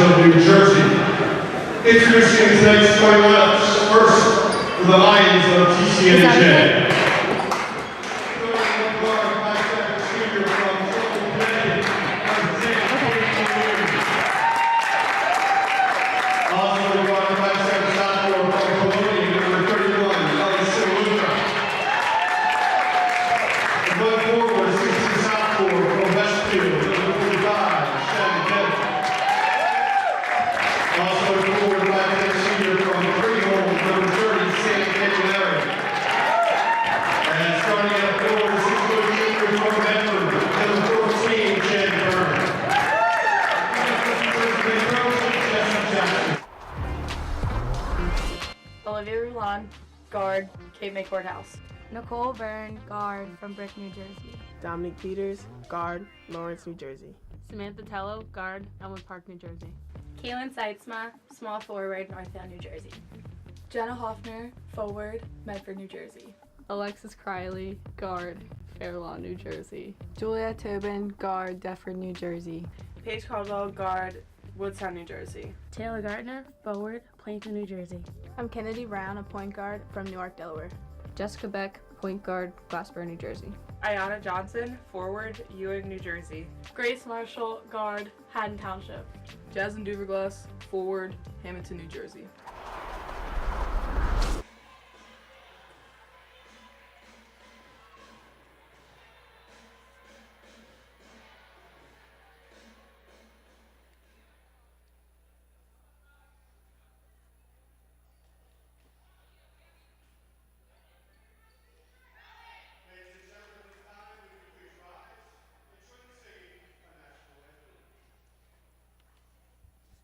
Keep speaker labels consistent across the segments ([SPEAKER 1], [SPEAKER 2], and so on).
[SPEAKER 1] of New Jersey. Introducing tonight's starting lineups, first for the Lions of TCNJ.
[SPEAKER 2] Rowan, guard, Cape May Courthouse.
[SPEAKER 3] Nicole Byrne, guard, from Brick, New Jersey.
[SPEAKER 4] Dominic Peters, guard, Lawrence, New Jersey.
[SPEAKER 5] Samantha Tello, guard, Elmwood Park, New Jersey.
[SPEAKER 2] Kaylin Seitzma, small forward, Northtown, New Jersey.
[SPEAKER 6] Jenna Hoffner, forward, Medford, New Jersey.
[SPEAKER 5] Alexis Criley, guard, Fair Lawn, New Jersey.
[SPEAKER 7] Julia Tobin, guard, Deptford, New Jersey.
[SPEAKER 8] Paige Caldwell, guard, Woodstown, New Jersey.
[SPEAKER 9] Taylor Gardner, forward, Plainfield, New Jersey.
[SPEAKER 3] I'm Kennedy Brown, a point guard from Newark, Delaware.
[SPEAKER 10] Jessica Beck, point guard, Glassboro, New Jersey.
[SPEAKER 8] Ayana Johnson, forward, Ewing, New Jersey.
[SPEAKER 6] Grace Marshall, guard, Haddon Township.
[SPEAKER 11] Jasmine Duverglass, forward, Hamilton, New Jersey.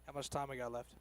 [SPEAKER 12] How much time we got left?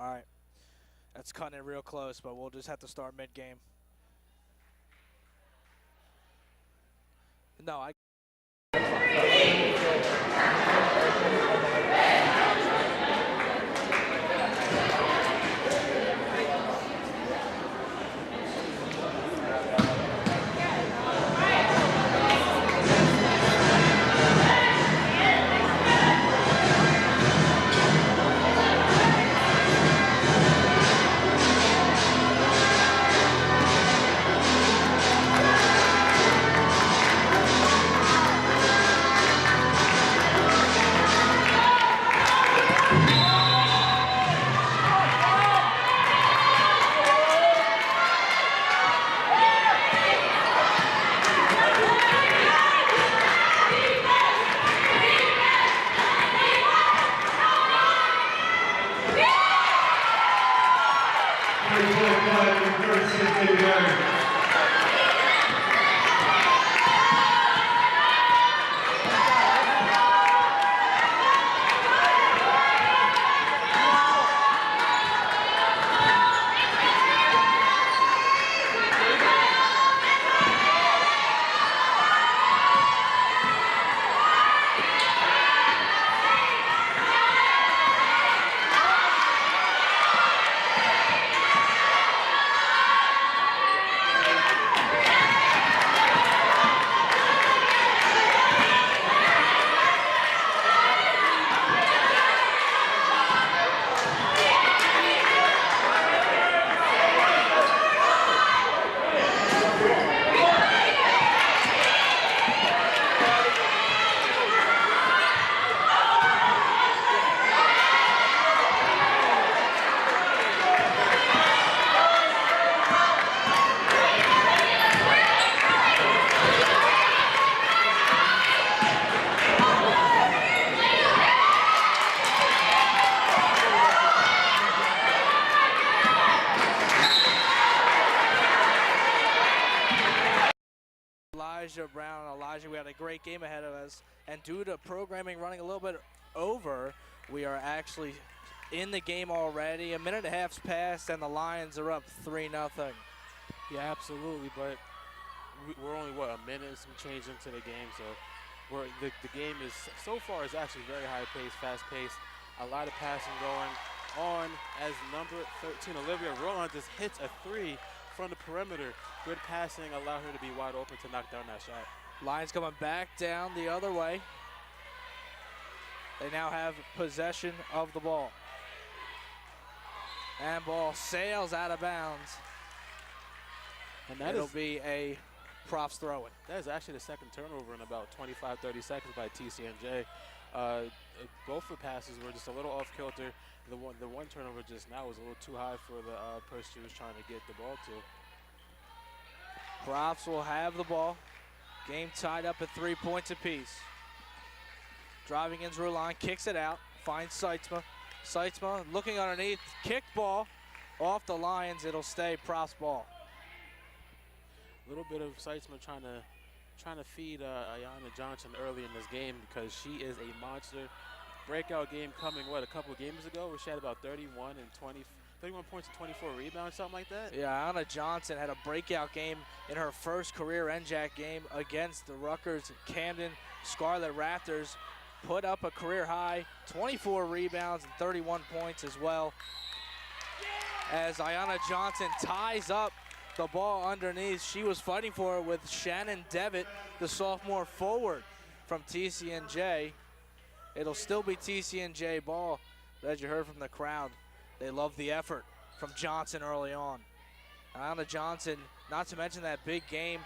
[SPEAKER 12] Alright. That's cutting it real close, but we'll just have to start mid-game. No, I... Elijah Brown. Elijah, we had a great game ahead of us. And due to programming running a little bit over, we are actually in the game already. A minute and a half's passed, and the Lions are up 3-0.
[SPEAKER 13] Yeah, absolutely. But we're only, what, a minute and some change into the game. So the game is, so far, is actually very high-paced, fast-paced. A lot of passing going on as number 13, Olivia Rowan, just hits a 3 from the perimeter. Good passing allowed her to be wide open to knock down that shot.
[SPEAKER 12] Lions coming back down the other way. They now have possession of the ball. And ball sails out of bounds.
[SPEAKER 13] And that'll
[SPEAKER 12] be a props throw-in.
[SPEAKER 13] That is actually the second turnover in about 25-30 seconds by TCNJ. Both the passes were just a little off kilter. The one turnover just now was a little too high for the person she was trying to get the ball to.
[SPEAKER 12] Props will have the ball. Game tied up at 3 points apiece. Driving into her line, kicks it out, finds Seitzma. Seitzma looking underneath, kick ball off the Lions. It'll stay props ball.
[SPEAKER 13] A little bit of Seitzma trying to feed Ayanna Johnson early in this game because she is a monster. Breakout game coming, what, a couple games ago where she had about 31 points and 24 rebounds, something like that?
[SPEAKER 12] Yeah, Ayanna Johnson had a breakout game in her first career NJAC game against the Rutgers Camden Scarlet Raptors. Put up a career high, 24 rebounds and 31 points as well. As Ayanna Johnson ties up the ball underneath. She was fighting for it with Shannon Devitt, the sophomore forward from TCNJ. It'll still be TCNJ ball. As you heard from the crowd, they love the effort from Johnson early on. Ayanna Johnson, not to mention that big game,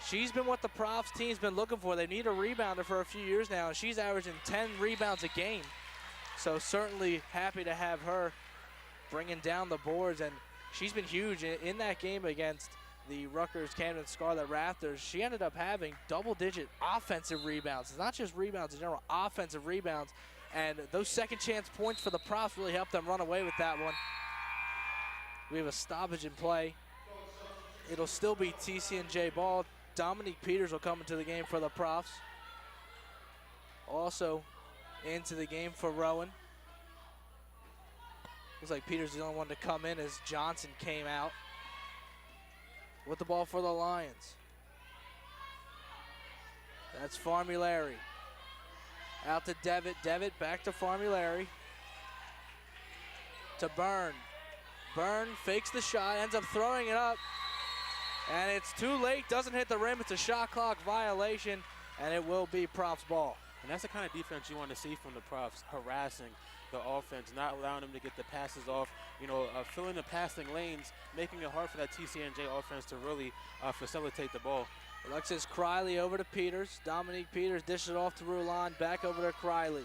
[SPEAKER 12] she's been what the props team's been looking for. They need a rebounder for a few years now, and she's averaging 10 rebounds a game. So certainly happy to have her bringing down the boards, and she's been huge in that game against the Rutgers Camden Scarlet Raptors. She ended up having double-digit offensive rebounds. It's not just rebounds in general, offensive rebounds. And those second chance points for the props really helped them run away with that one. We have a stoppage in play. It'll still be TCNJ ball. Dominique Peters will come into the game for the props. Also into the game for Rowan. Looks like Peters is the only one to come in as Johnson came out with the ball for the Lions. That's Farmulari. Out to Devitt. Devitt back to Farmulari. To Byrne. Byrne fakes the shot, ends up throwing it up. And it's too late, doesn't hit the rim. It's a shot clock violation, and it will be props ball.
[SPEAKER 13] And that's the kind of defense you want to see from the props, harassing the offense, not allowing them to get the passes off, filling the passing lanes, making it hard for that TCNJ offense to really facilitate the ball.
[SPEAKER 12] Alexis Criley over to Peters. Dominique Peters dishes it off to Rowan, back over to Criley.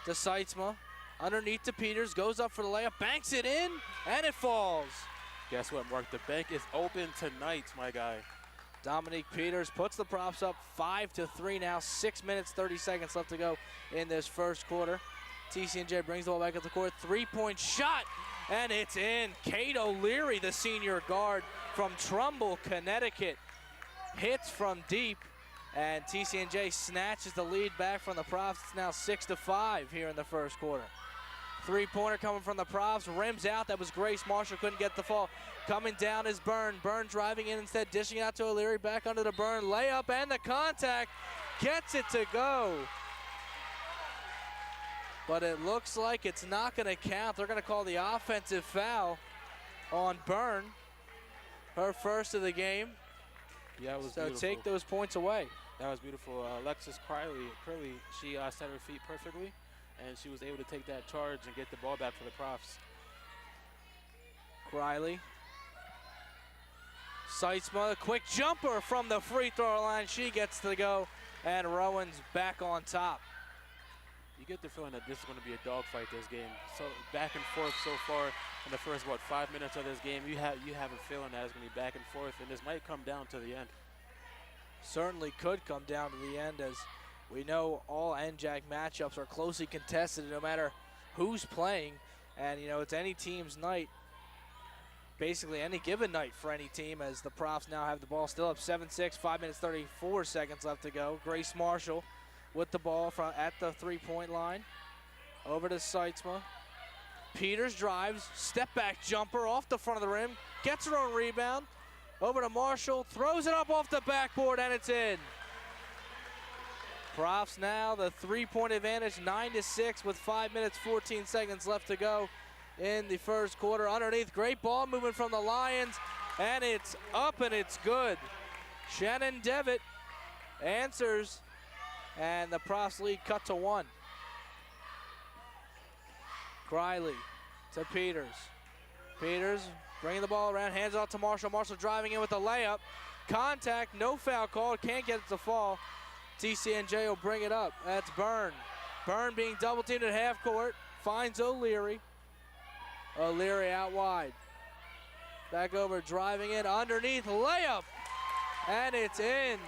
[SPEAKER 12] To Seitzma, underneath to Peters, goes up for the layup, banks it in, and it falls.
[SPEAKER 13] Guess what, Mark? The bank is open tonight, my guy.
[SPEAKER 12] Dominique Peters puts the props up 5-3 now. 6 minutes, 30 seconds left to go in this first quarter. TCNJ brings the ball back at the court. 3-point shot, and it's in. Kate O'Leary, the senior guard from Trumbull, Connecticut, hits from deep, and TCNJ snatches the lead back from the props. It's now 6-5 here in the first quarter. Three-pointer coming from the props, rims out. That was Grace Marshall, couldn't get the fall. Coming down is Byrne. Byrne driving in instead, dishing out to O'Leary, back under the Byrne. Layup and the contact, gets it to go. But it looks like it's not gonna count. They're gonna call the offensive foul on Byrne. Her first of the game.
[SPEAKER 13] Yeah, it was
[SPEAKER 12] so
[SPEAKER 13] beautiful.
[SPEAKER 12] Take those points away.
[SPEAKER 13] That was beautiful. Alexis Criley, she set her feet perfectly, and she was able to take that charge and get the ball back for the props.
[SPEAKER 12] Criley. Seitzma, a quick jumper from the free throw line. She gets to go, and Rowan's back on top.
[SPEAKER 13] You get the feeling that this is going to be a dogfight this game. So back and forth so far in the first, 5 minutes of this game. You have a feeling that it's going to be back and forth, and this might come down to the end.
[SPEAKER 12] Certainly could come down to the end, as we know all NJAC matchups are closely contested no matter who's playing. And, it's any team's night basically any given night for any team, as the Profs now have the ball still up 7-6, 5 minutes 34 seconds left to go. Grace Marshall with the ball at the three-point line. Over to Seitzma. Peters drives, step back jumper off the front of the rim, gets her own rebound. Over to Marshall, throws it up off the backboard, and it's in. Profs now the three-point advantage, 9-6 with 5 minutes 14 seconds left to go in the first quarter. Underneath, great ball movement from the Lions, and it's up and it's good. Shannon Devitt answers, and the Profs lead cut to 1. Criley to Peters. Peters bringing the ball around, hands off to Marshall. Marshall driving in with a layup. Contact, no foul called, can't get it to fall. TCNJ will bring it up. That's Byrne. Byrne being double teamed at half court, finds O'Leary. O'Leary out wide. Back over, driving in, underneath, layup, and it's in.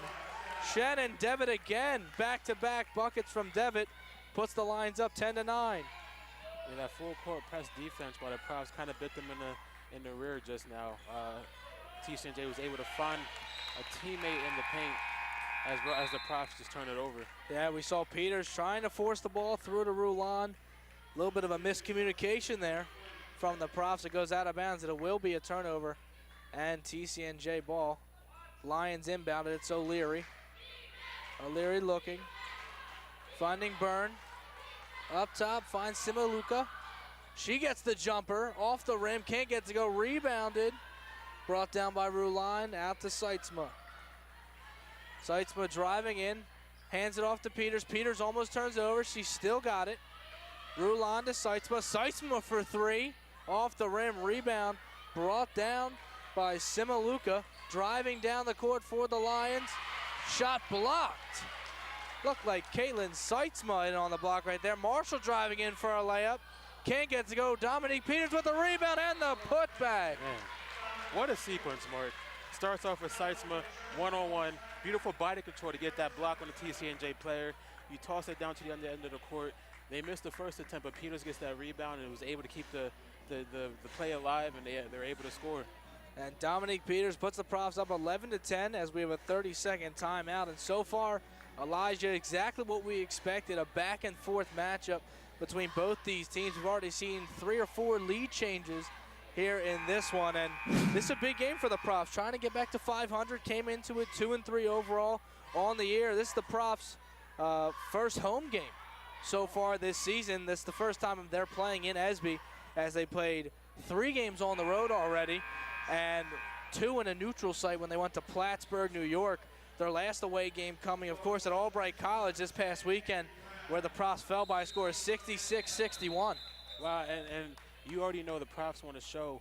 [SPEAKER 12] Shannon Devitt again, back-to-back buckets from Devitt, puts the lines up 10-9.
[SPEAKER 13] Yeah, that full court press defense by the Profs kind of bit them in the rear just now. TCNJ was able to find a teammate in the paint as the Profs just turned it over.
[SPEAKER 12] Yeah, we saw Peters trying to force the ball through to Rowan. A little bit of a miscommunication there from the Profs. It goes out of bounds, and it will be a turnover and TCNJ ball. Lions inbounded, it's O'Leary. O'Leary looking, finding Byrne. Up top, finds Simaluka. She gets the jumper, off the rim, can't get to go, rebounded. Brought down by Rowan, out to Seitzma. Seitzma driving in, hands it off to Peters. Peters almost turns it over, she still got it. Rowan to Seitzma. Seitzma for three, off the rim, rebound. Brought down by Simaluka. Driving down the court for the Lions. Shot blocked. Looked like Caitlin Seitzma in on the block right there. Marshall driving in for a layup. Can't get to go. Dominique Peters with the rebound and the putback.
[SPEAKER 13] Man, what a sequence, Mark. Starts off with Seitzma, one-on-one. Beautiful body control to get that block on the TCNJ player. You toss it down to the end of the court. They missed the first attempt, but Peters gets that rebound and was able to keep the play alive, and they're able to score.
[SPEAKER 12] And Dominique Peters puts the Profs up 11-10 as we have a 30-second timeout. And so far, Elijah, exactly what we expected, a back-and-forth matchup between both these teams. We've already seen 3 or 4 lead changes here in this one, and this is a big game for the Profs. Trying to get back to 500, came into it 2-3 overall on the year. This is the Profs' first home game so far this season. This is the first time they're playing in Esby, as they played 3 games on the road already and 2 in a neutral site when they went to Plattsburgh, New York. Their last away game coming, of course, at Albright College this past weekend, where the Profs fell by a score of 66-61.
[SPEAKER 13] Wow, and you already know the Profs want to show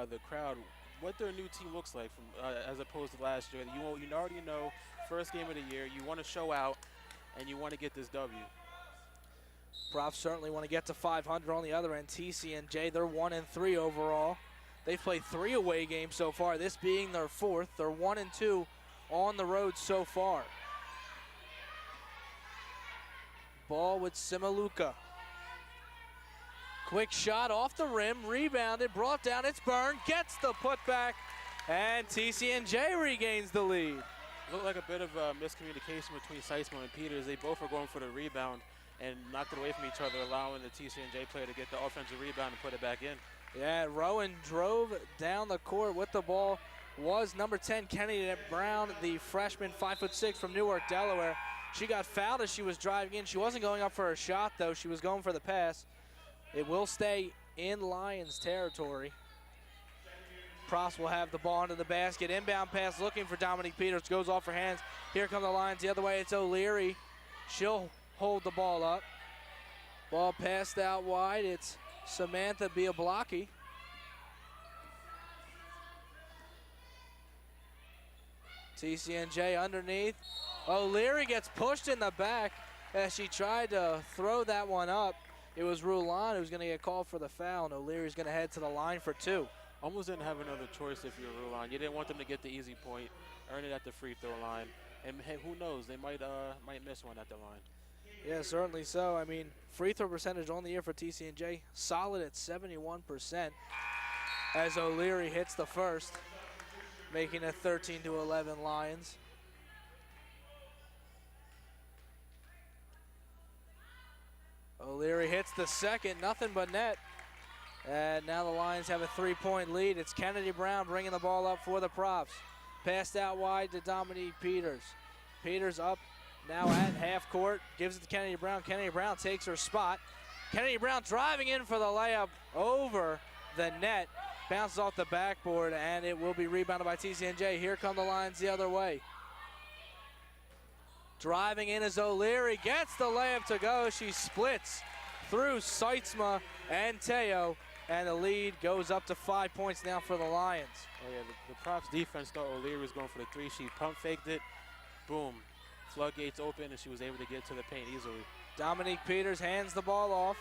[SPEAKER 13] the crowd what their new team looks like from as opposed to last year. You already know, first game of the year, you want to show out, and you want to get this W.
[SPEAKER 12] Profs certainly want to get to 500 on the other end. TCNJ, they're 1-3 overall. They've played 3 away games so far, this being their 4th. They're 1-2 on the road so far. Ball with Simaluka. Quick shot off the rim, rebounded, brought down, it's Byrne, gets the putback, and TCNJ regains the lead.
[SPEAKER 13] Looked like a bit of miscommunication between Seitzma and Peters. They both were going for the rebound and knocked it away from each other, allowing the TCNJ player to get the offensive rebound and put it back in.
[SPEAKER 12] Yeah, Rowan drove down the court with the ball. Was number 10, Kennedy Brown, the freshman, 5'6" from Newark, Delaware. She got fouled as she was driving in. She wasn't going up for a shot, though. She was going for the pass. It will stay in Lions territory. Profs will have the ball into the basket. Inbound pass looking for Dominique Peters. Goes off her hands. Here come the Lions the other way. It's O'Leary. She'll hold the ball up. Ball passed out wide. It's Samantha Biablocki. TCNJ underneath. O'Leary gets pushed in the back as she tried to throw that one up. It was Rowan who's going to get called for the foul, and O'Leary's going to head to the line for 2.
[SPEAKER 13] Almost didn't have another choice if you're Rowan. You didn't want them to get the easy point, earn it at the free throw line, and hey, who knows? They might miss one at the line.
[SPEAKER 12] Yeah, certainly so. I mean, free throw percentage on the year for TCNJ, solid at 71%. as O'Leary hits the first, making it 13-11 Lions. O'Leary hits the second, nothing but net. And now the Lions have a 3-point lead. It's Kennedy Brown bringing the ball up for the Profs. Passed out wide to Dominique Peters. Peters up now at half court, gives it to Kennedy Brown. Kennedy Brown takes her spot. Kennedy Brown driving in for the layup over the net. Bounces off the backboard, and it will be rebounded by TCNJ. Here come the Lions the other way. Driving in is O'Leary, gets the layup to go. She splits through Seitzma and Teo, and the lead goes up to 5 points now for the Lions.
[SPEAKER 13] Oh yeah, the Props defense thought O'Leary was going for the three. She pump faked it, boom. Floodgates open, and she was able to get to the paint easily.
[SPEAKER 12] Dominique Peters hands the ball off.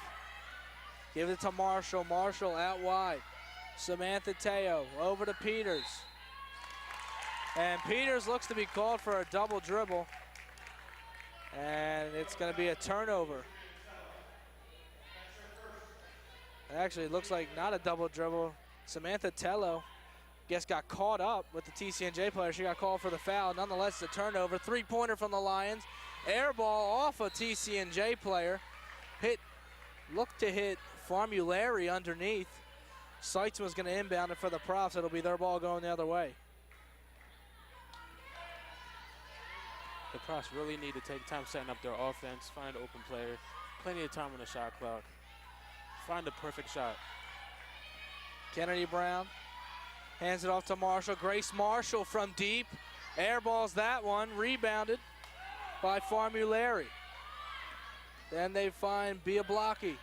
[SPEAKER 12] Gives it to Marshall. Marshall out wide. Samantha Teo over to Peters. And Peters looks to be called for a double dribble. And it's going to be a turnover. Actually, it looks like not a double dribble. Samantha Tello, guess, got caught up with the TCNJ player. She got called for the foul. Nonetheless, it's a turnover. Three-pointer from the Lions. Air ball off a TCNJ player. Looked to hit Formulary underneath. Seitzman was going to inbound it for the Profs. It'll be their ball going the other way.
[SPEAKER 13] The Profs really need to take time setting up their offense, find an open player, plenty of time on the shot clock. Find the perfect shot.
[SPEAKER 12] Kennedy Brown hands it off to Marshall. Grace Marshall from deep. Airballs that one. Rebounded by Formulary. Then they find Biablocki.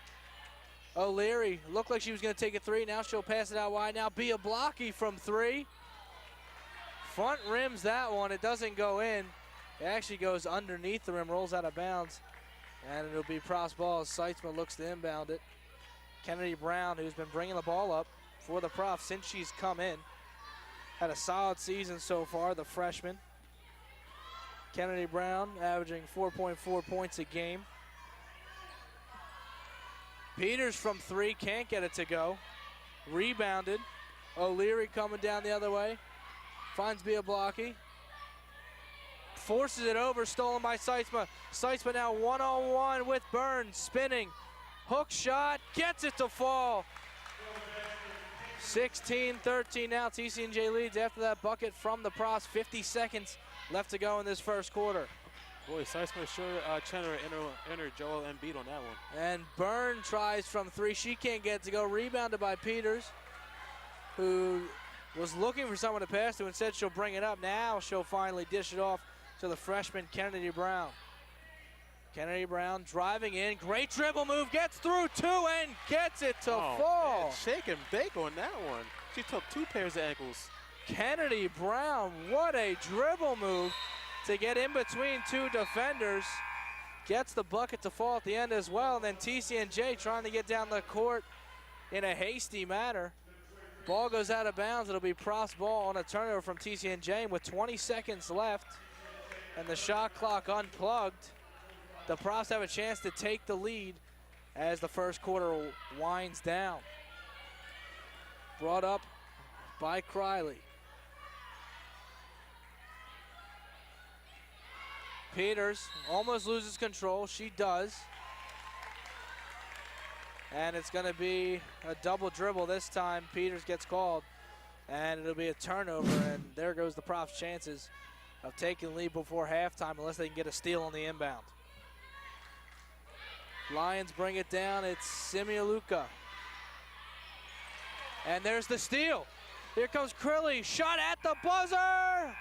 [SPEAKER 12] O'Leary looked like she was going to take a three. Now she'll pass it out wide. Now Biablocki from three. Front rims that one. It doesn't go in. It actually goes underneath the rim, rolls out of bounds. And it'll be Profs ball as Seitzman looks to inbound it. Kennedy Brown, who's been bringing the ball up for the Profs since she's come in. Had a solid season so far, the freshman. Kennedy Brown averaging 4.4 points a game. Peters from three, can't get it to go. Rebounded. O'Leary coming down the other way. Finds Biablocki. Forces it over, stolen by Seitzma. Seitzma now one-on-one with Burns, spinning. Hook shot, gets it to fall. 16-13 now, TCNJ leads after that bucket from the Profs. 50 seconds left to go in this first quarter.
[SPEAKER 13] Boy, Seitzma sure trying to enter Joel Embiid on that one.
[SPEAKER 12] And Byrne tries from three. She can't get it to go. Rebounded by Peters, who was looking for someone to pass to. Instead, she'll bring it up. Now she'll finally dish it off to the freshman Kennedy Brown. Kennedy Brown driving in. Great dribble move. Gets through two and gets it to fall.
[SPEAKER 13] Man, shake and bake on that one. She took two pairs of ankles.
[SPEAKER 12] Kennedy Brown, what a dribble move to get in between two defenders. Gets the bucket to fall at the end as well. And then TCNJ trying to get down the court in a hasty manner. Ball goes out of bounds. It'll be Profs ball on a turnover from TCNJ with 20 seconds left and the shot clock unplugged. The Profs have a chance to take the lead as the first quarter winds down. Brought up by Criley. Peters almost loses control. She does. And it's going to be a double dribble this time. Peters gets called. And it'll be a turnover. And there goes the Profs' chances of taking the lead before halftime unless they can get a steal on the inbound. Lions bring it down. It's Simialuka. And there's the steal. Here comes Crilly. Shot at the buzzer.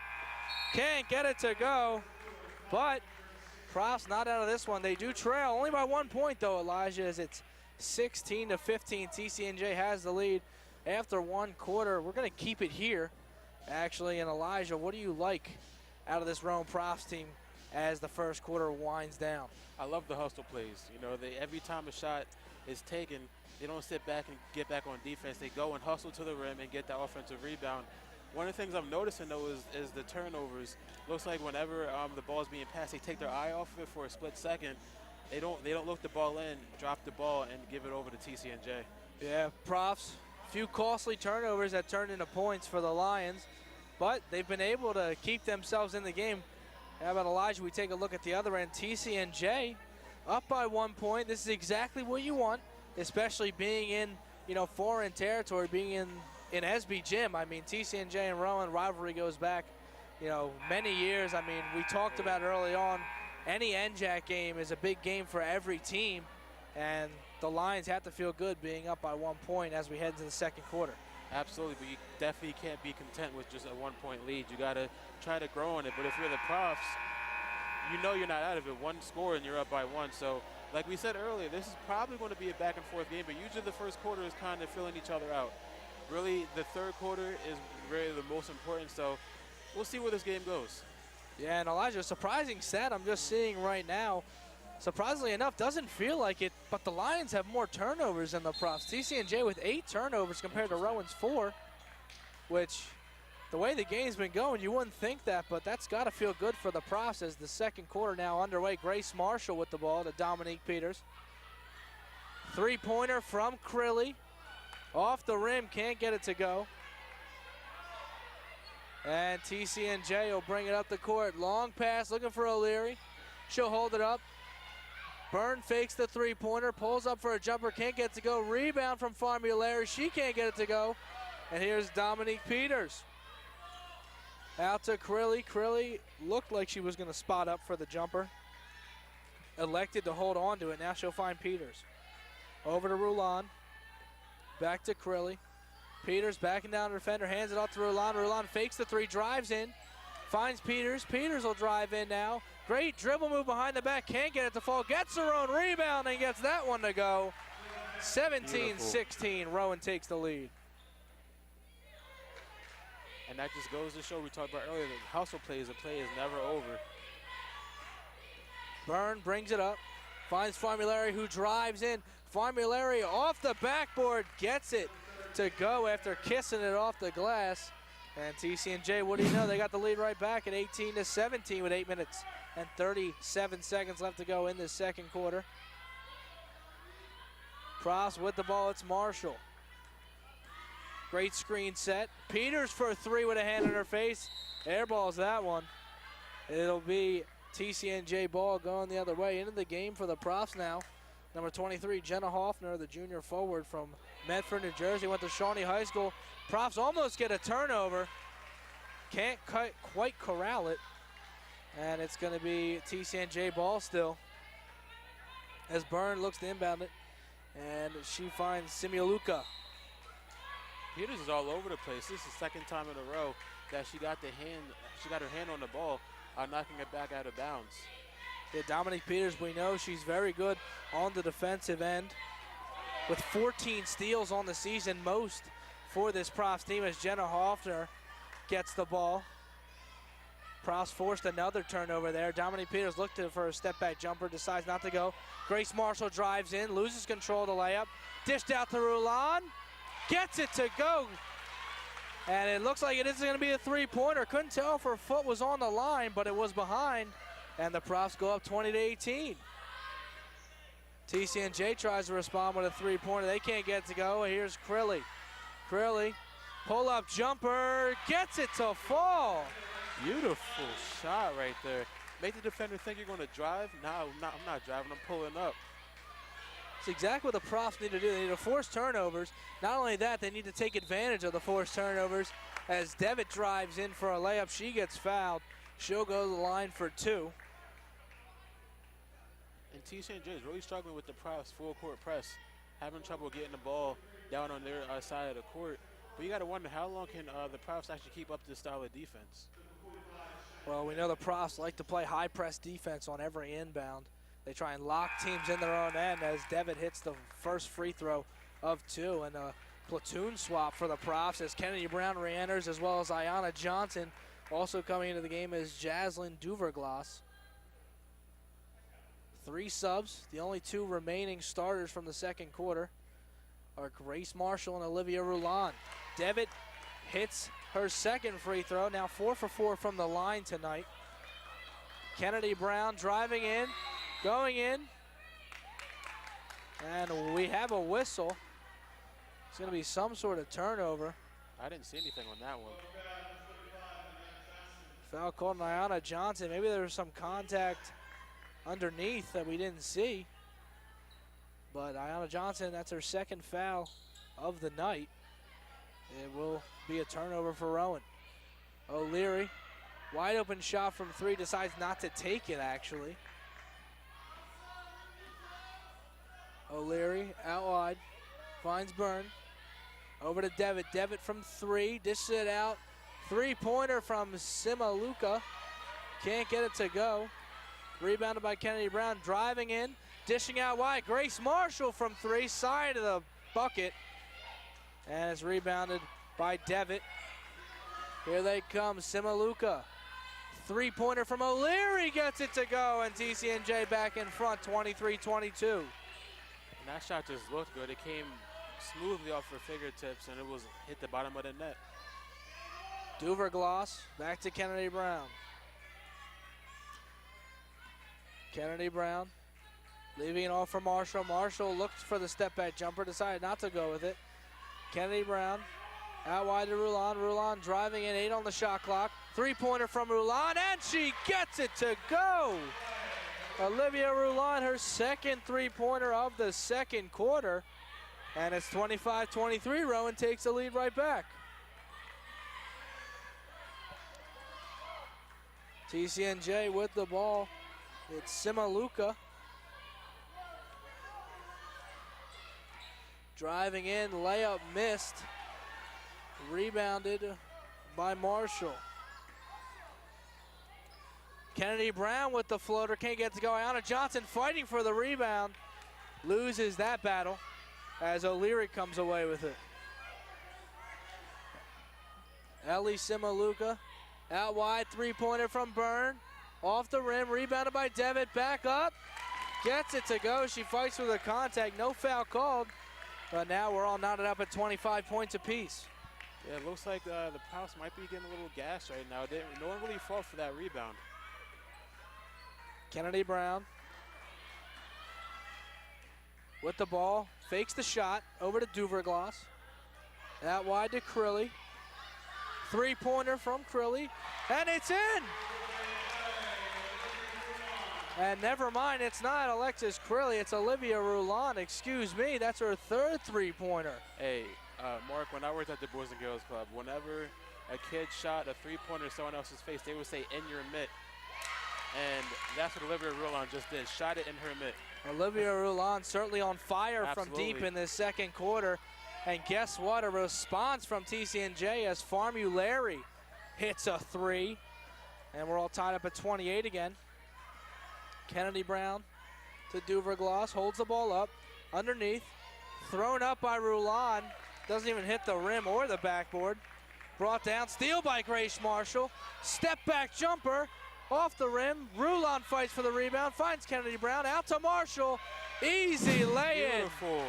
[SPEAKER 12] Can't get it to go. But Profs not out of this one. They do trail only by 1 point though, Elijah, as it's 16-15. TCNJ has the lead after one quarter. We're going to keep it here, actually. And Elijah, what do you like out of this Rowan Profs team as the first quarter winds down?
[SPEAKER 13] I love the hustle plays. You know, every time a shot is taken, they don't sit back and get back on defense. They go and hustle to the rim and get that offensive rebound. One of the things I'm noticing, though, is the turnovers. Looks like whenever the ball is being passed, they take their eye off of it for a split second. They don't look the ball in, drop the ball, and give it over to TCNJ.
[SPEAKER 12] Yeah, Profs few costly turnovers that turned into points for the Lions, but they've been able to keep themselves in the game. How about Elijah? We take a look at the other end. TCNJ up by 1 point. This is exactly what you want, especially being in, foreign territory, being in SB Gym. I mean, TCNJ and Rowan rivalry goes back, many years. I mean, we talked about early on, any NJAC game is a big game for every team, and the Lions have to feel good being up by 1 point as we head into the second quarter.
[SPEAKER 13] Absolutely, but you definitely can't be content with just a 1 point lead. You got to try to grow on it, but if you're the Profs, you know you're not out of it. One score and you're up by 1. So like we said earlier, this is probably going to be a back and forth game, but usually the first quarter is kind of filling each other out. Really, the third quarter is really the most important, so we'll see where this game goes.
[SPEAKER 12] Yeah, and Elijah, a surprising stat I'm just seeing right now, surprisingly enough, doesn't feel like it, but the Lions have more turnovers than the Profs. TCNJ with 8 turnovers compared to Rowan's 4, which, the way the game's been going, you wouldn't think that, but that's got to feel good for the Profs as the second quarter now underway. Grace Marshall with the ball to Dominique Peters. Three-pointer from Crilly. Off the rim, can't get it to go. And TCNJ will bring it up the court. Long pass, looking for O'Leary. She'll hold it up. Byrne fakes the three-pointer, pulls up for a jumper, can't get it to go. Rebound from Formulary, she can't get it to go. And here's Dominique Peters. Out to Crilly. Crilly looked like she was going to spot up for the jumper. Elected to hold on to it. Now she'll find Peters. Over to Rowan. Back to Crilly. Peters backing down the defender, hands it off to Rowan. Rowan fakes the three, drives in, finds Peters. Peters will drive in now. Great dribble move behind the back, can't get it to fall. Gets her own rebound and gets that one to go. 17-16, Rowan takes the lead.
[SPEAKER 13] And that just goes to show, we talked about earlier, that hustle plays, the play is never over.
[SPEAKER 12] Byrne brings it up, finds Formulary who drives in. Formulary off the backboard, gets it to go after kissing it off the glass. And TCNJ, what do you know, they got the lead right back at 18-17 with 8 minutes and 37 seconds left to go in this second quarter. Profs with the ball, it's Marshall. Great screen set. Peters for a three with a hand in her face. Airballs that one. It'll be TCNJ ball going the other way. Into the game for the Profs now. Number 23, Jenna Hoffner, the junior forward from Medford, New Jersey, went to Shawnee High School. Profs almost get a turnover. Can't quite corral it. And it's going to be TCNJ ball still. As Byrne looks to inbound it. And she finds Simialuka.
[SPEAKER 13] Peters is all over the place. This is the second time in a row that she got her hand on the ball, knocking it back out of bounds.
[SPEAKER 12] Yeah, Dominique Peters, we know she's very good on the defensive end with 14 steals on the season, most for this Profs team as Jenna Hoffner gets the ball. Profs forced another turnover there. Dominique Peters looked for a step-back jumper, decides not to go. Grace Marshall drives in, loses control of the layup. Dished out to Rowan, gets it to go. And it looks like it is going to be a three-pointer. Couldn't tell if her foot was on the line, but it was behind. And the Profs go up 20-18. TCNJ tries to respond with a three-pointer. They can't get it to go. Here's Crilly. Crilly, pull-up jumper, gets it to fall.
[SPEAKER 13] Beautiful shot right there. Make the defender think you're going to drive. No, I'm not driving, I'm pulling up.
[SPEAKER 12] It's exactly what the Profs need to do. They need to force turnovers. Not only that, they need to take advantage of the forced turnovers. As Devitt drives in for a layup, she gets fouled. She'll go to the line for two.
[SPEAKER 13] And TCNJ is really struggling with the Profs full court press, having trouble getting the ball down on their side of the court. But you got to wonder, how long can the Profs actually keep up this style of defense?
[SPEAKER 12] Well, we know the Profs like to play high press defense on every inbound. They try and lock teams in their own end as Devitt hits the first free throw of two. And a platoon swap for the Profs as Kennedy Brown re-enters, as well as Ayanna Johnson. Also coming into the game is Jaslyn Duverglas. 3 subs. The only 2 remaining starters from the second quarter are Grace Marshall and Olivia Rowan. Devitt hits her second free throw. Now 4 for 4 from the line tonight. Kennedy Brown driving in, going in. And we have a whistle. It's going to be some sort of turnover.
[SPEAKER 13] I didn't see anything on that one.
[SPEAKER 12] Foul called on Ayanna Johnson. Maybe there was some contact underneath that we didn't see. But Ayanna Johnson, that's her second foul of the night. It will be a turnover for Rowan. O'Leary, wide open shot from three, decides not to take it actually. O'Leary out wide, finds Byrne. Over to Devitt. Devitt from three, dishes it out. Three-pointer from Simaluka. Can't get it to go. Rebounded by Kennedy Brown, driving in, dishing out wide. Grace Marshall from three, side of the bucket. And it's rebounded by Devitt. Here they come, Simaluka. Three-pointer from O'Leary gets it to go, and TCNJ back in front, 23-22.
[SPEAKER 13] And that shot just looked good. It came smoothly off her fingertips, and it was hit the bottom of the net.
[SPEAKER 12] Duverglas back to Kennedy Brown. Kennedy Brown leaving it off for Marshall. Marshall looked for the step back jumper, decided not to go with it. Kennedy Brown out wide to Rowan. Rowan driving in, 8 on the shot clock. Three-pointer from Rowan, and she gets it to go. Olivia Rowan, her second three-pointer of the second quarter. And it's 25-23. Rowan takes the lead right back. TCNJ with the ball. It's Simaluka. Driving in, layup missed. Rebounded by Marshall. Kennedy Brown with the floater, can't get it to go. Ayanna Johnson fighting for the rebound. Loses that battle as O'Leary comes away with it. Ellie Simaluka out wide, three-pointer from Byrne. Off the rim, rebounded by Devitt, back up. Gets it to go, she fights for the contact, no foul called. But now we're all knotted up at 25 points apiece.
[SPEAKER 13] Yeah, it looks like the Prouse might be getting a little gas right now. No one really fought for that rebound.
[SPEAKER 12] Kennedy Brown with the ball, fakes the shot, over to Duverglas. Out wide to Crilly. Three-pointer from Crilly, and it's in! And never mind, it's not Alexis Crilly, it's Olivia Rowan, excuse me, that's her third three-pointer.
[SPEAKER 13] Hey, Mark, when I worked at the Boys and Girls Club, whenever a kid shot a three-pointer in someone else's face, they would say, in your mitt. And that's what Olivia Rowan just did, shot it in her mitt.
[SPEAKER 12] Olivia Rowan certainly on fire
[SPEAKER 13] Absolutely.
[SPEAKER 12] from deep in this second quarter. And guess what? A response from TCNJ as Farmulary hits a three. And we're all tied up at 28 again. Kennedy Brown to Duverglas, holds the ball up, underneath. Thrown up by Rowan, doesn't even hit the rim or the backboard. Brought down, steal by Grace Marshall. Step back jumper, off the rim. Rowan fights for the rebound, finds Kennedy Brown, out to Marshall. Easy lay-in.
[SPEAKER 13] Beautiful.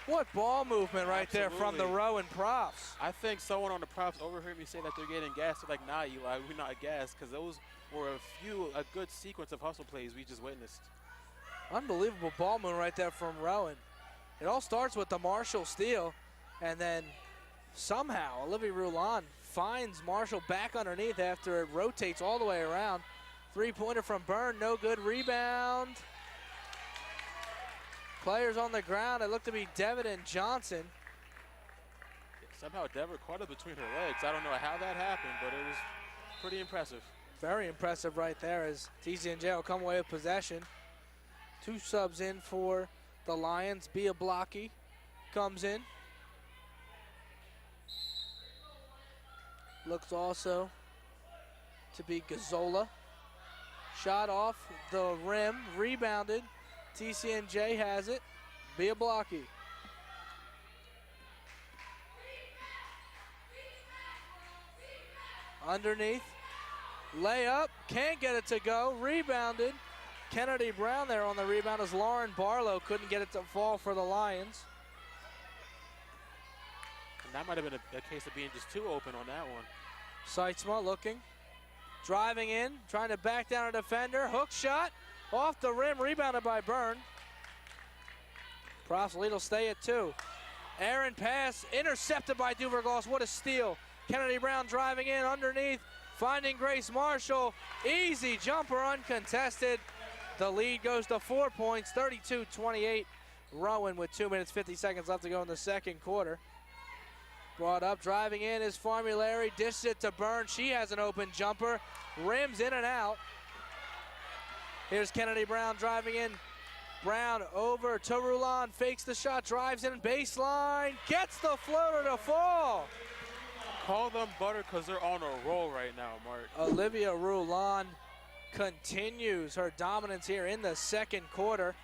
[SPEAKER 12] What ball movement right there from the Rowan props.
[SPEAKER 13] I think someone on the props overheard me say that they're getting gassed. They're like, nah, Eli, we're not gassed, because those were a good sequence of hustle plays we just witnessed.
[SPEAKER 12] Unbelievable ball movement right there from Rowan. It all starts with the Marshall steal, and then somehow Olivia Rowan finds Marshall back underneath after it rotates all the way around. Three-pointer from Byrne, no good. Rebound. Players on the ground, it looked to be Devitt and Johnson.
[SPEAKER 13] Somehow Devitt caught it between her legs. I don't know how that happened, but it was pretty impressive.
[SPEAKER 12] Very impressive right there as TCNJ will come away with possession. Two subs in for the Lions. Bia Blocky comes in. Looks also to be Gazzola. Shot off the rim, rebounded. TCNJ has it. Bia Blocky. Underneath. Layup. Can't get it to go. Rebounded. Kennedy Brown there on the rebound as Lauren Barlow couldn't get it to fall for the Lions.
[SPEAKER 13] And that might have been a case of being just too open on that one.
[SPEAKER 12] Seitzma looking. Driving in. Trying to back down a defender. Hook shot. Off the rim, rebounded by Byrne. Props lead will stay at 2. Aaron pass intercepted by Duvergloss. What a steal. Kennedy Brown driving in underneath, finding Grace Marshall. Easy jumper uncontested. The lead goes to 4 points, 32-28. Rowan with 2 minutes, 50 seconds left to go in the second quarter. Brought up, driving in is Formulary, dishes it to Byrne. She has an open jumper, rims in and out. Here's Kennedy Brown driving in. Brown over to Rowan, fakes the shot, drives in baseline, gets the floater to fall.
[SPEAKER 13] Call them butter because they're on a roll right now, Mark.
[SPEAKER 12] Olivia Rowan continues her dominance here in the second quarter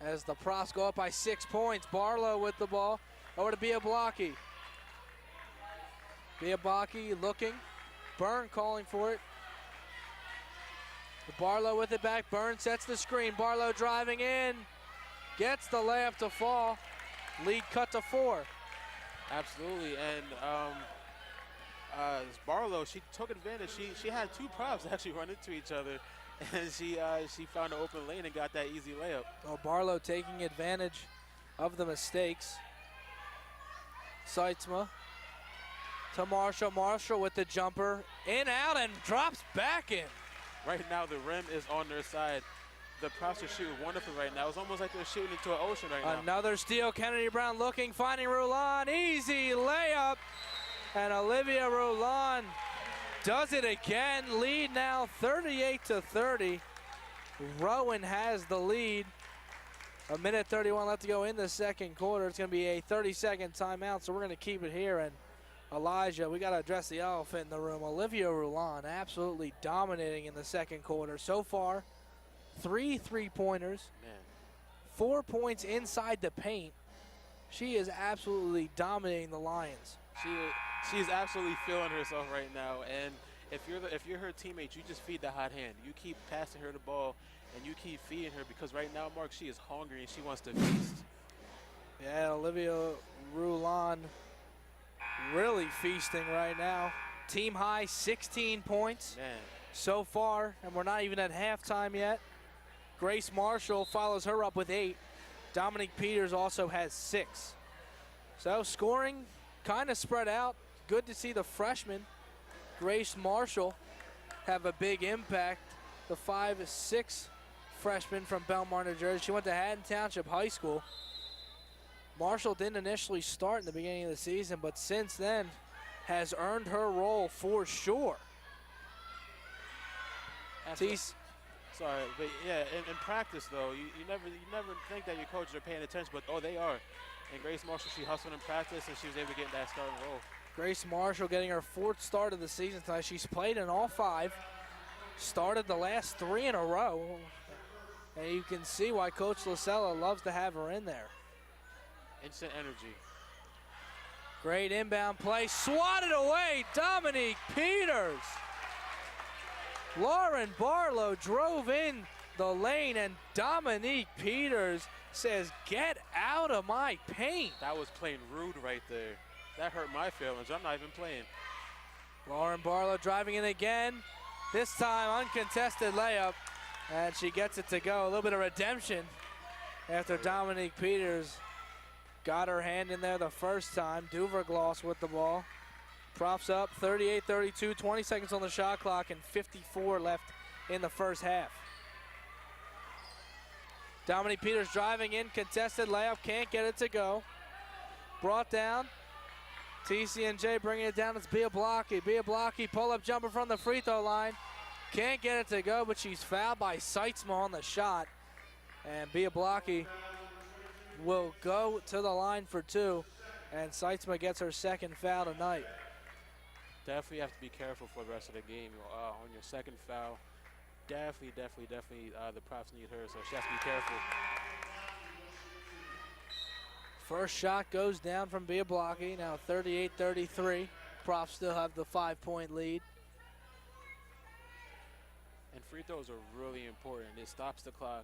[SPEAKER 12] as the Profs go up by 6 points. Barlow with the ball over to Biablocki. Biablocki looking, Byrne calling for it. Barlow with it back, Byrne sets the screen. Barlow driving in, gets the layup to fall. Lead cut to 4.
[SPEAKER 13] Absolutely, and Barlow, she took advantage. She had two props actually run into each other, and she found an open lane and got that easy layup.
[SPEAKER 12] Well, Barlow taking advantage of the mistakes. Seitzma to Marshall. Marshall with the jumper, in, out, and drops back in.
[SPEAKER 13] Right now, the rim is on their side. The props are shooting wonderfully right now. It's almost like they're shooting into an ocean right now.
[SPEAKER 12] Another steal. Kennedy Brown looking, finding Rowan. Easy layup. And Olivia Rowan does it again. Lead now 38-30. Rowan has the lead. A minute 31 left to go in the second quarter. It's going to be a 30-second timeout, so we're going to keep it here. And Elijah, we got to address the elephant in the room. Olivia Rowan absolutely dominating in the second quarter. So far, 3 3-pointers, 4 points inside the paint. She is absolutely dominating the Lions.
[SPEAKER 13] She is absolutely feeling herself right now. And if you're her teammate, you just feed the hot hand. You keep passing her the ball, and you keep feeding her because right now, Mark, she is hungry and she wants to feast.
[SPEAKER 12] Yeah, Olivia Rowan really feasting right now. Team high 16 points so far, and we're not even at halftime yet. Grace Marshall follows her up with 8. Dominique Peters also has 6. So scoring kind of spread out. Good to see the freshman, Grace Marshall, have a big impact. The 5'6" freshman from Belmar, New Jersey. She went to Haddon Township High School. Marshall didn't initially start in the beginning of the season, but since then has earned her role for sure.
[SPEAKER 13] Sorry, but yeah, in practice though, you never think that your coaches are paying attention, but oh, they are. And Grace Marshall, she hustled in practice and she was able to get that starting role.
[SPEAKER 12] Grace Marshall getting her 4th start of the season tonight. She's played in all 5, started the last 3 in a row. And you can see why Coach Lasella loves to have her in there.
[SPEAKER 13] Instant energy.
[SPEAKER 12] Great inbound play, swatted away, Dominique Peters. Lauren Barlow drove in the lane, and Dominique Peters says, "Get out of my paint."
[SPEAKER 13] That was plain rude right there. That hurt my feelings. I'm not even playing.
[SPEAKER 12] Lauren Barlow driving in again. This time uncontested layup, and she gets it to go. A little bit of redemption after Dominique Peters got her hand in there the first time. Duvergloss with the ball. Props up 38-32, 20 seconds on the shot clock and 54 left in the first half. Dominique Peters driving in, contested layup, can't get it to go. Brought down. TCNJ bringing it down, it's Biablocki. Biablocki pull-up jumper from the free throw line. Can't get it to go, but she's fouled by Seitzma on the shot. And Biablocki will go to the line for 2, and Seitzma gets her second foul tonight.
[SPEAKER 13] Definitely have to be careful for the rest of the game. On your second foul, definitely, the props need her, so she has to be careful.
[SPEAKER 12] First shot goes down from Biablocki, now 38-33. Props still have the 5-point lead.
[SPEAKER 13] And free throws are really important. It stops the clock,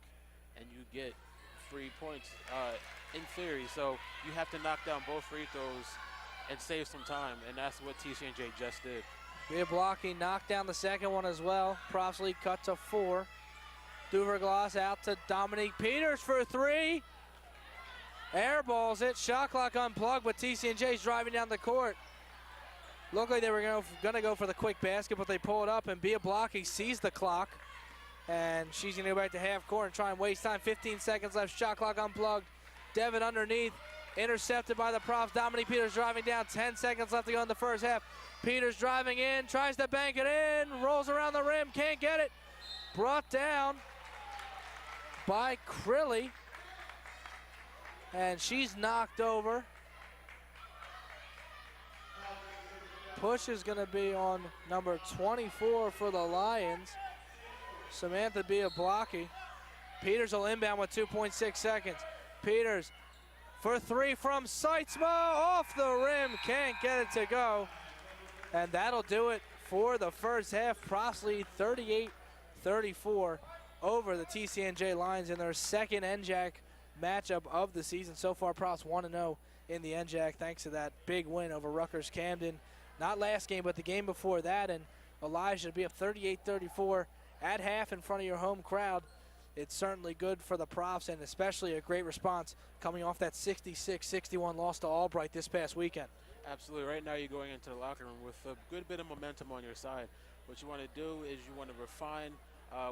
[SPEAKER 13] and you get free points in theory. So you have to knock down both free throws and save some time, and that's what TCNJ just did.
[SPEAKER 12] Biablocki knocked down the second one as well. Props lead cut to 4. Duvergloss out to Dominique Peters for 3. Airballs it. Shot clock unplugged, but TCNJ's driving down the court. Looked like they were going to go for the quick basket, but they pull it up, and Bia Blocky sees the clock. And she's going to go back to half court and try and waste time. 15 seconds left. Shot clock unplugged. Devin underneath. Intercepted by the Profs. Dominique Peters driving down. 10 seconds left to go in the first half. Peters driving in. Tries to bank it in. Rolls around the rim. Can't get it. Brought down by Crilly. And she's knocked over. Push is going to be on number 24 for the Lions. Samantha Bia Blocky. Peters will inbound with 2.6 seconds. Peters for three from Seitzma, off the rim, can't get it to go. And that'll do it for the first half. Profs lead 38-34 over the TCNJ Lions in their second NJAC matchup of the season. So far, Profs 1-0 in the NJAC thanks to that big win over Rutgers Camden. Not last game, but the game before that, and Elijah to be up 38-34 at half in front of your home crowd. It's certainly good for the Profs, and especially a great response coming off that 66-61 loss to Albright this past weekend.
[SPEAKER 13] Absolutely. Right now you're going into the locker room with a good bit of momentum on your side. What you want to do is you want to refine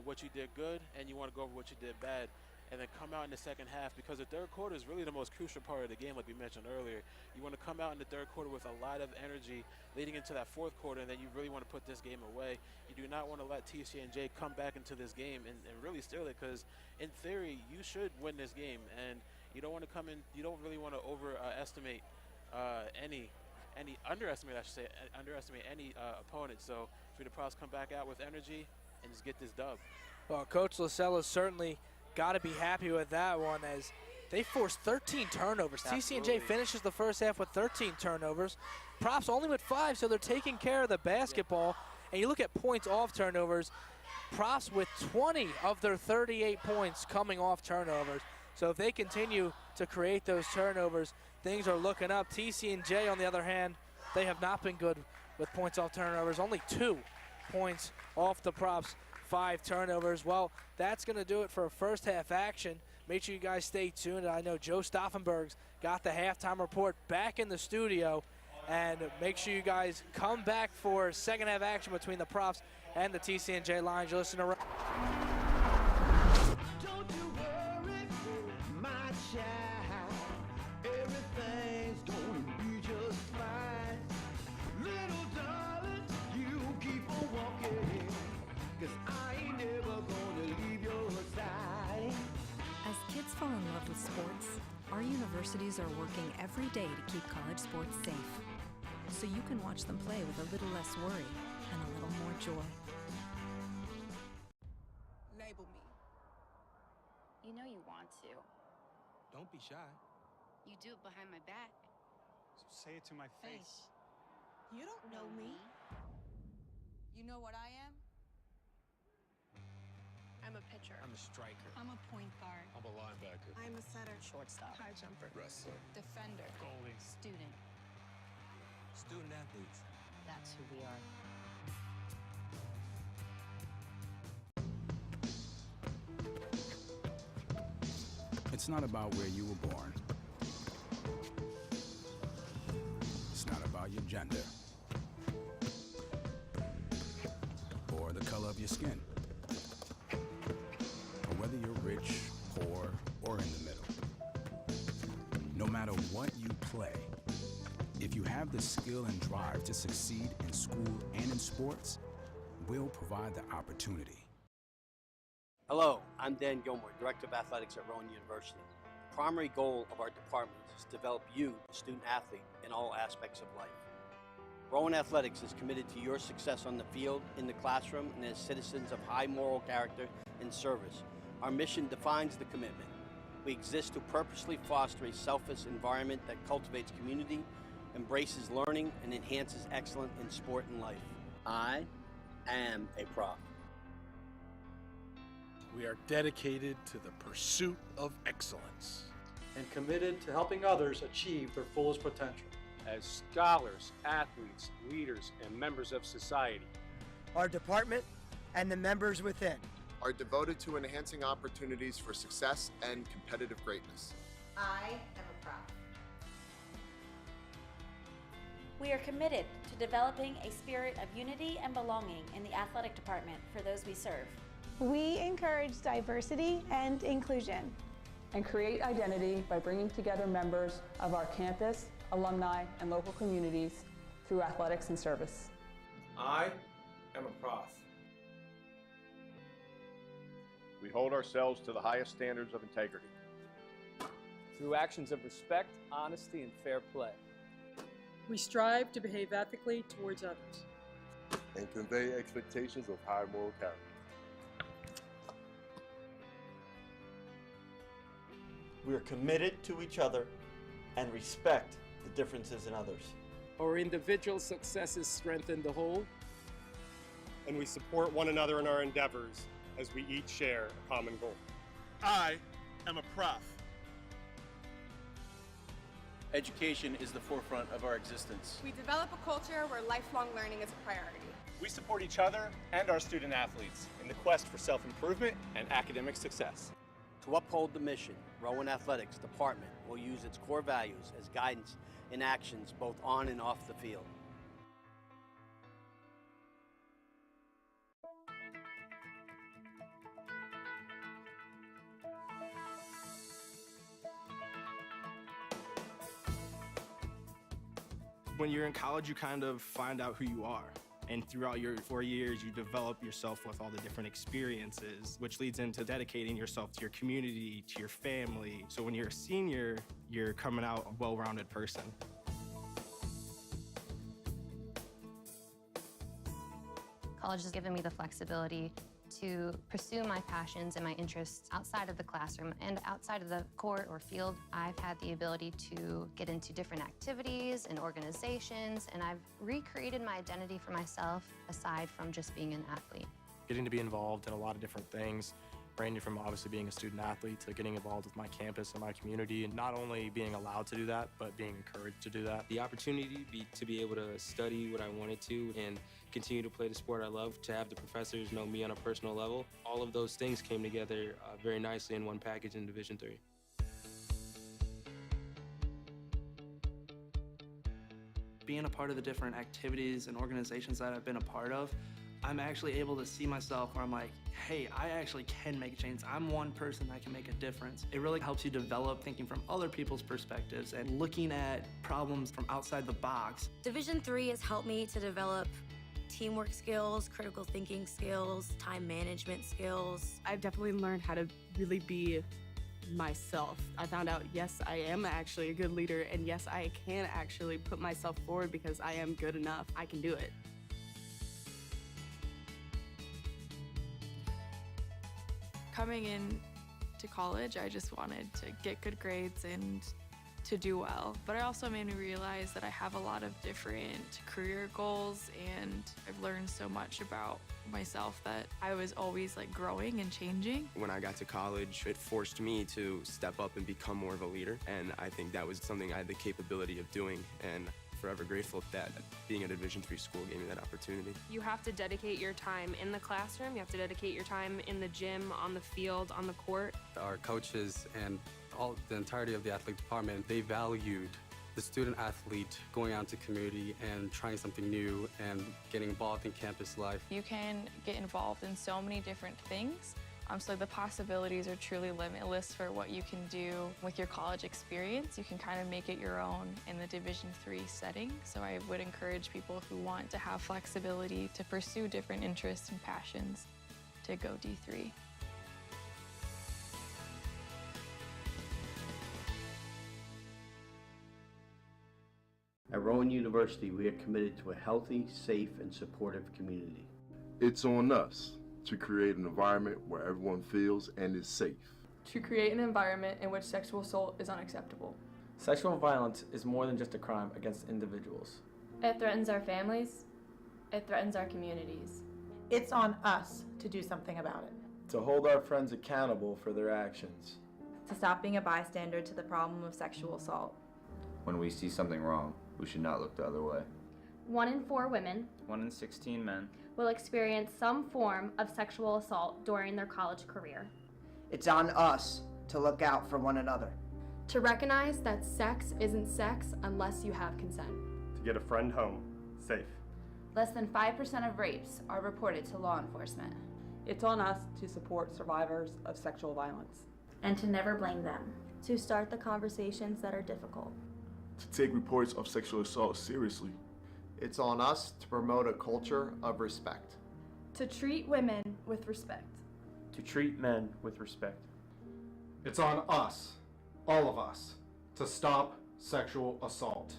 [SPEAKER 13] what you did good, and you want to go over what you did bad, and then come out in the second half, because the third quarter is really the most crucial part of the game, like we mentioned earlier. You want to come out in the third quarter with a lot of energy leading into that fourth quarter, and then you really want to put this game away. You do not want to let TCNJ come back into this game and really steal it, because in theory you should win this game, and you don't want to come in, you don't really want to underestimate any opponent. So for the Profs come back out with energy and just get this dub.
[SPEAKER 12] Well, Coach Lacella's certainly got to be happy with that one, as they forced 13 turnovers.
[SPEAKER 13] Absolutely.
[SPEAKER 12] TCNJ finishes the first half with 13 turnovers. Profs only with 5, so they're taking care of the basketball. And you look at points off turnovers, Profs with 20 of their 38 points coming off turnovers. So if they continue to create those turnovers, things are looking up. TCNJ, on the other hand, they have not been good with points off turnovers. Only 2 points off the Profs, 5 turnovers. Well, that's going to do it for first half action. Make sure you guys stay tuned. I know Joe Stauffenberg's got the halftime report back in the studio. And make sure you guys come back for second half action between the Profs and the TCNJ Lions. You're listening to
[SPEAKER 14] Don't you worry, my child. Everything's gonna be just fine. Little darling, you keep on walking, 'cause I ain't never gonna leave your side.
[SPEAKER 15] As kids fall in love with sports, our universities are working every day to keep college sports safe, so you can watch them play with a little less worry and a little more joy.
[SPEAKER 16] Label me.
[SPEAKER 17] You know you want to.
[SPEAKER 18] Don't be shy.
[SPEAKER 17] You do it behind my back.
[SPEAKER 18] So say it to my face.
[SPEAKER 16] You don't know me. You know what I am?
[SPEAKER 17] I'm a pitcher.
[SPEAKER 18] I'm a striker.
[SPEAKER 17] I'm a point guard.
[SPEAKER 18] I'm a linebacker.
[SPEAKER 16] I'm a setter.
[SPEAKER 17] Shortstop.
[SPEAKER 16] High jumper.
[SPEAKER 18] Wrestler.
[SPEAKER 17] Defender.
[SPEAKER 18] Goalie.
[SPEAKER 17] Student.
[SPEAKER 18] Student athletes.
[SPEAKER 17] That's who we are.
[SPEAKER 19] It's not about where you were born. It's not about your gender or the color of your skin, or whether you're rich, poor, or in the middle. No matter what you play, if you have the skill and drive to succeed in school and in sports, we'll provide the opportunity.
[SPEAKER 20] Hello, I'm Dan Gilmore, Director of Athletics at Rowan University. The primary goal of our department is to develop you, the student athlete, in all aspects of life. Rowan Athletics is committed to your success on the field, in the classroom, and as citizens of high moral character and service. Our mission defines the commitment. We exist to purposely foster a selfless environment that cultivates community, embraces learning, and enhances excellence in sport and life. I am a Prof.
[SPEAKER 21] We are dedicated to the pursuit of excellence
[SPEAKER 22] and committed to helping others achieve their fullest potential.
[SPEAKER 23] As scholars, athletes, leaders, and members of society,
[SPEAKER 24] our department and the members within
[SPEAKER 25] are devoted to enhancing opportunities for success and competitive greatness.
[SPEAKER 1] I am a prof.
[SPEAKER 2] We are committed to developing a spirit of unity and belonging in the athletic department for those we serve.
[SPEAKER 4] We encourage diversity and inclusion.
[SPEAKER 5] And create identity by bringing together members of our campus, alumni, and local communities through athletics and service.
[SPEAKER 25] I am a prof.
[SPEAKER 26] We hold ourselves to the highest standards of integrity.
[SPEAKER 27] Through actions of respect, honesty, and fair play.
[SPEAKER 28] We strive to behave ethically towards others.
[SPEAKER 29] And convey expectations of high moral character.
[SPEAKER 30] We are committed to each other and respect the differences in others.
[SPEAKER 27] Our individual successes strengthen the whole.
[SPEAKER 31] And we support one another in our endeavors as we each share a common goal.
[SPEAKER 21] I am a prof.
[SPEAKER 32] Education is the forefront of our existence.
[SPEAKER 33] We develop a culture where lifelong learning is a priority.
[SPEAKER 23] We support each other and our student athletes in the quest for self-improvement and academic success.
[SPEAKER 20] To uphold the mission, Rowan Athletics Department will use its core values as guidance in actions both on and off the field.
[SPEAKER 34] When you're in college, you kind of find out who you are. And throughout your 4 years, you develop yourself with all the different experiences, which leads into dedicating yourself to your community, to your family. So when you're a senior, you're coming out a well-rounded person.
[SPEAKER 35] College has given me the flexibility to pursue my passions and my interests outside of the classroom and outside of the court or field. I've had the ability to get into different activities and organizations, and I've recreated my identity for myself aside from just being an athlete.
[SPEAKER 34] Getting to be involved in a lot of different things, ranging from obviously being a student athlete to getting involved with my campus and my community, and not only being allowed to do that, but being encouraged to do that.
[SPEAKER 36] The opportunity to be able to study what I wanted to and continue to play the sport I love, to have the professors know me on a personal level, all of those things came together very nicely in one package in Division III.
[SPEAKER 37] Being a part of the different activities and organizations that I've been a part of, I'm actually able to see myself where I'm like, hey, I actually can make a change. I'm one person that can make a difference. It really helps you develop thinking from other people's perspectives and looking at problems from outside the box.
[SPEAKER 38] Division III has helped me to develop teamwork skills, critical thinking skills, time management skills.
[SPEAKER 39] I've definitely learned how to really be myself. I found out, yes, I am actually a good leader, and yes, I can actually put myself forward because I am good enough. I can do it.
[SPEAKER 6] Coming in to college, I just wanted to get good grades and to do well. But it also made me realize that I have a lot of different career goals, and I've learned so much about myself that I was always like growing and changing.
[SPEAKER 40] When I got to college, it forced me to step up and become more of a leader, and I think that was something I had the capability of doing, and forever grateful that being at a Division III school gave me that opportunity.
[SPEAKER 41] You have to dedicate your time in the classroom, you have to dedicate your time in the gym, on the field, on the court.
[SPEAKER 42] Our coaches and the entirety of the athletic department, they valued the student athlete going out into community and trying something new and getting involved in campus life.
[SPEAKER 6] You can get involved in so many different things. So the possibilities are truly limitless for what you can do with your college experience. You can kind of make it your own in the Division III setting. So I would encourage people who want to have flexibility to pursue different interests and passions to go D3.
[SPEAKER 20] At Rowan University, we are committed to a healthy, safe, and supportive community.
[SPEAKER 29] It's on us to create an environment where everyone feels and is safe.
[SPEAKER 11] To create an environment in which sexual assault is unacceptable.
[SPEAKER 43] Sexual violence is more than just a crime against individuals.
[SPEAKER 9] It threatens our families. It threatens our communities.
[SPEAKER 1] It's on us to do something about it.
[SPEAKER 44] To hold our friends accountable for their actions.
[SPEAKER 3] To stop being a bystander to the problem of sexual assault.
[SPEAKER 45] When we see something wrong, we should not look the other way.
[SPEAKER 9] 1 in 4 women,
[SPEAKER 45] 1 in 16 men,
[SPEAKER 9] will experience some form of sexual assault during their college career.
[SPEAKER 24] It's on us to look out for one another.
[SPEAKER 9] To recognize that sex isn't sex unless you have consent.
[SPEAKER 2] To get a friend home, safe.
[SPEAKER 4] Less than 5% of rapes are reported to law enforcement.
[SPEAKER 5] It's on us to support survivors of sexual violence.
[SPEAKER 38] And to never blame them.
[SPEAKER 3] To start the conversations that are difficult.
[SPEAKER 7] To take reports of sexual assault seriously.
[SPEAKER 8] It's on us to promote a culture of respect.
[SPEAKER 9] To treat women with respect.
[SPEAKER 43] To treat men with respect.
[SPEAKER 10] It's on us, all of us, to stop sexual assault.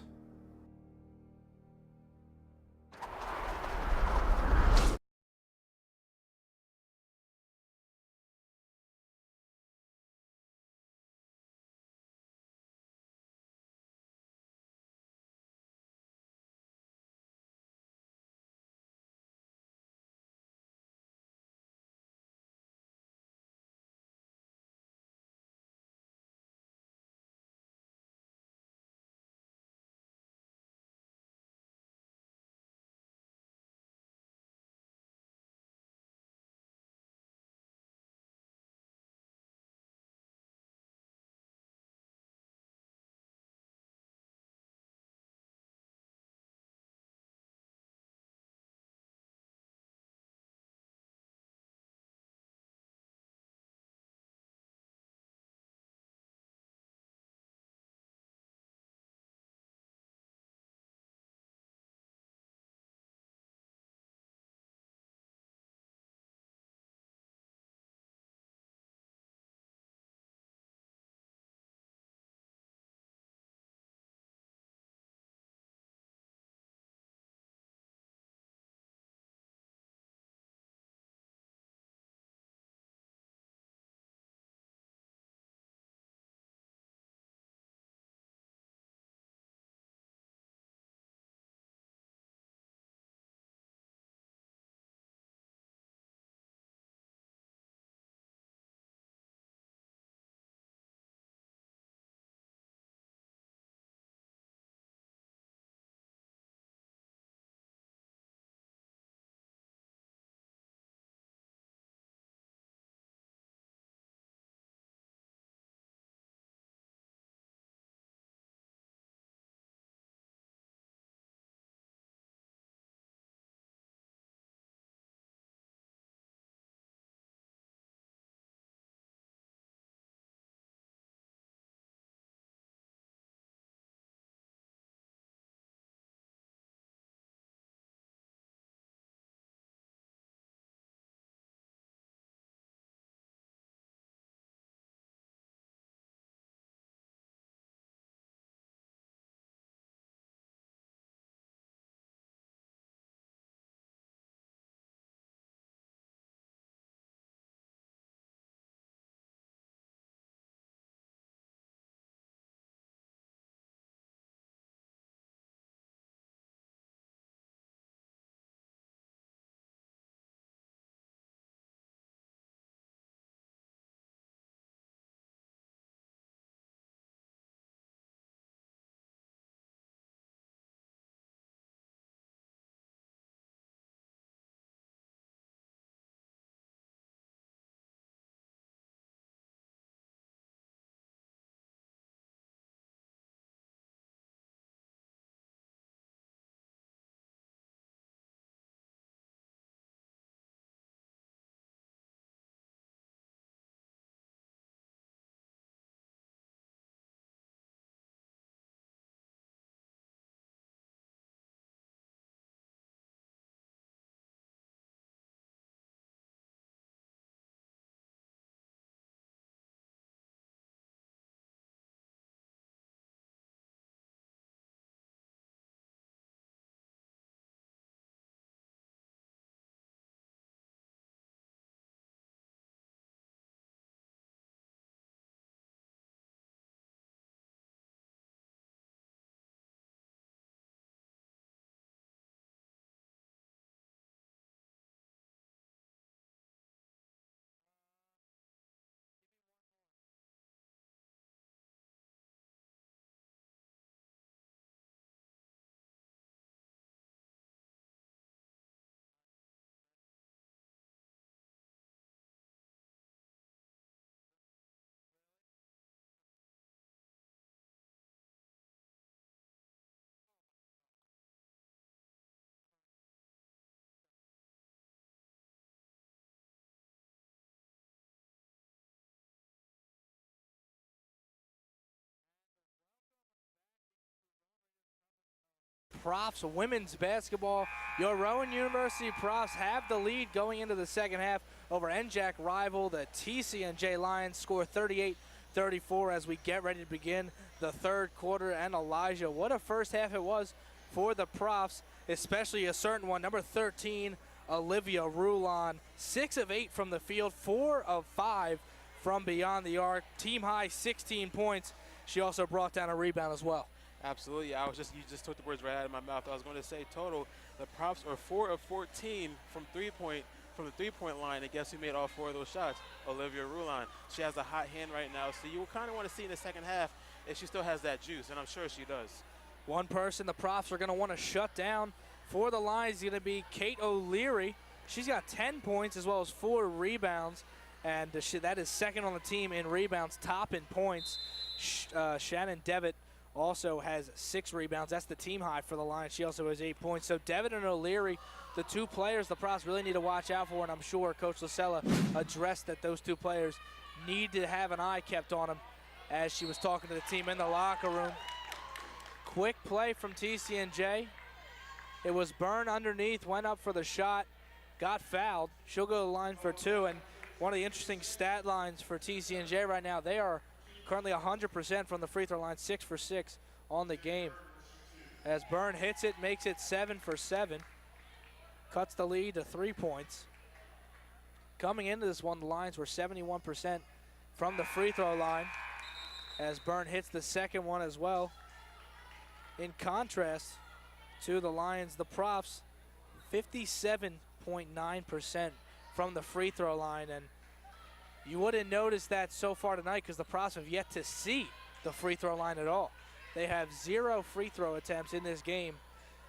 [SPEAKER 12] Profs women's basketball. Your Rowan University Profs have the lead going into the second half over NJAC rival, the TCNJ Lions. Score 38-34 as we get ready to begin the third quarter. And Elijah, what a first half it was for the Profs, especially a certain one, number 13, Olivia Rowan. 6 of 8 from the field, 4 of 5 from beyond the arc. Team high 16 points. She also brought down a rebound as well.
[SPEAKER 13] Absolutely. You just took the words right out of my mouth. I was going to say total, the Profs are 4 of 14 from the three-point line, and guess who made all 4 of those shots? Olivia Rowan. She has a hot hand right now, so you kind of want to see in the second half if she still has that juice, and I'm sure she does.
[SPEAKER 12] One person the Profs are going to want to shut down for the Lions is going to be Kate O'Leary. She's got 10 points as well as 4 rebounds, and that is second on the team in rebounds, top in points. Shannon Devitt also has 6 rebounds. That's the team high for the Lions. She also has 8 points. So Devitt and O'Leary, the 2 players the Profs really need to watch out for, and I'm sure Coach Lasella addressed that those 2 players need to have an eye kept on them as she was talking to the team in the locker room. Quick play from TCNJ. It was Byrne underneath, went up for the shot, got fouled. She'll go to the line for 2, and one of the interesting stat lines for TCNJ right now, they are currently 100% from the free throw line, 6 for 6 on the game. As Byrne hits it, makes it 7 for 7. Cuts the lead to 3 points. Coming into this one, the Lions were 71% from the free throw line as Byrne hits the second one as well. In contrast to the Lions, the Profs, 57.9% from the free throw line, and you wouldn't notice that so far tonight because the Profs have yet to see the free throw line at all. They have 0 free throw attempts in this game.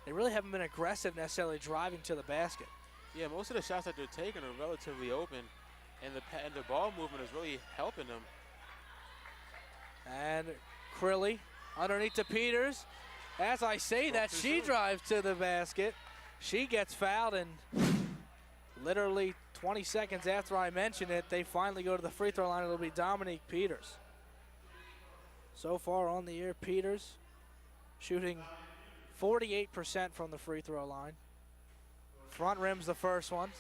[SPEAKER 12] They really haven't been aggressive necessarily driving to the basket.
[SPEAKER 13] Yeah, most of the shots that they're taking are relatively open, and the ball movement is really helping them.
[SPEAKER 12] And Crilly underneath to Peters. As I say that, she drives to the basket. She gets fouled, and literally 20 seconds after I mention it, they finally go to the free throw line. It'll be Dominique Peters. So far on the year, Peters shooting 48% from the free throw line. Front rim's the first one.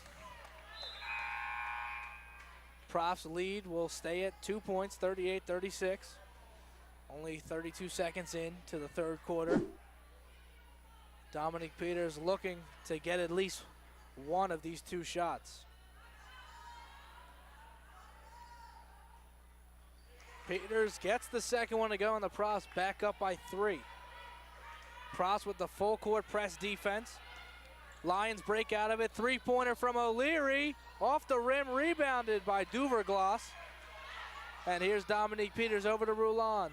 [SPEAKER 12] Profs lead will stay at 2 points, 38-36. Only 32 seconds in to the third quarter. Dominique Peters looking to get at least one of these 2 shots. Peters gets the second one to go, and the Profs back up by 3. Profs with the full court press defense. Lions break out of it. 3-pointer from O'Leary. Off the rim, rebounded by Duverglas. And here's Dominique Peters over to Rowan.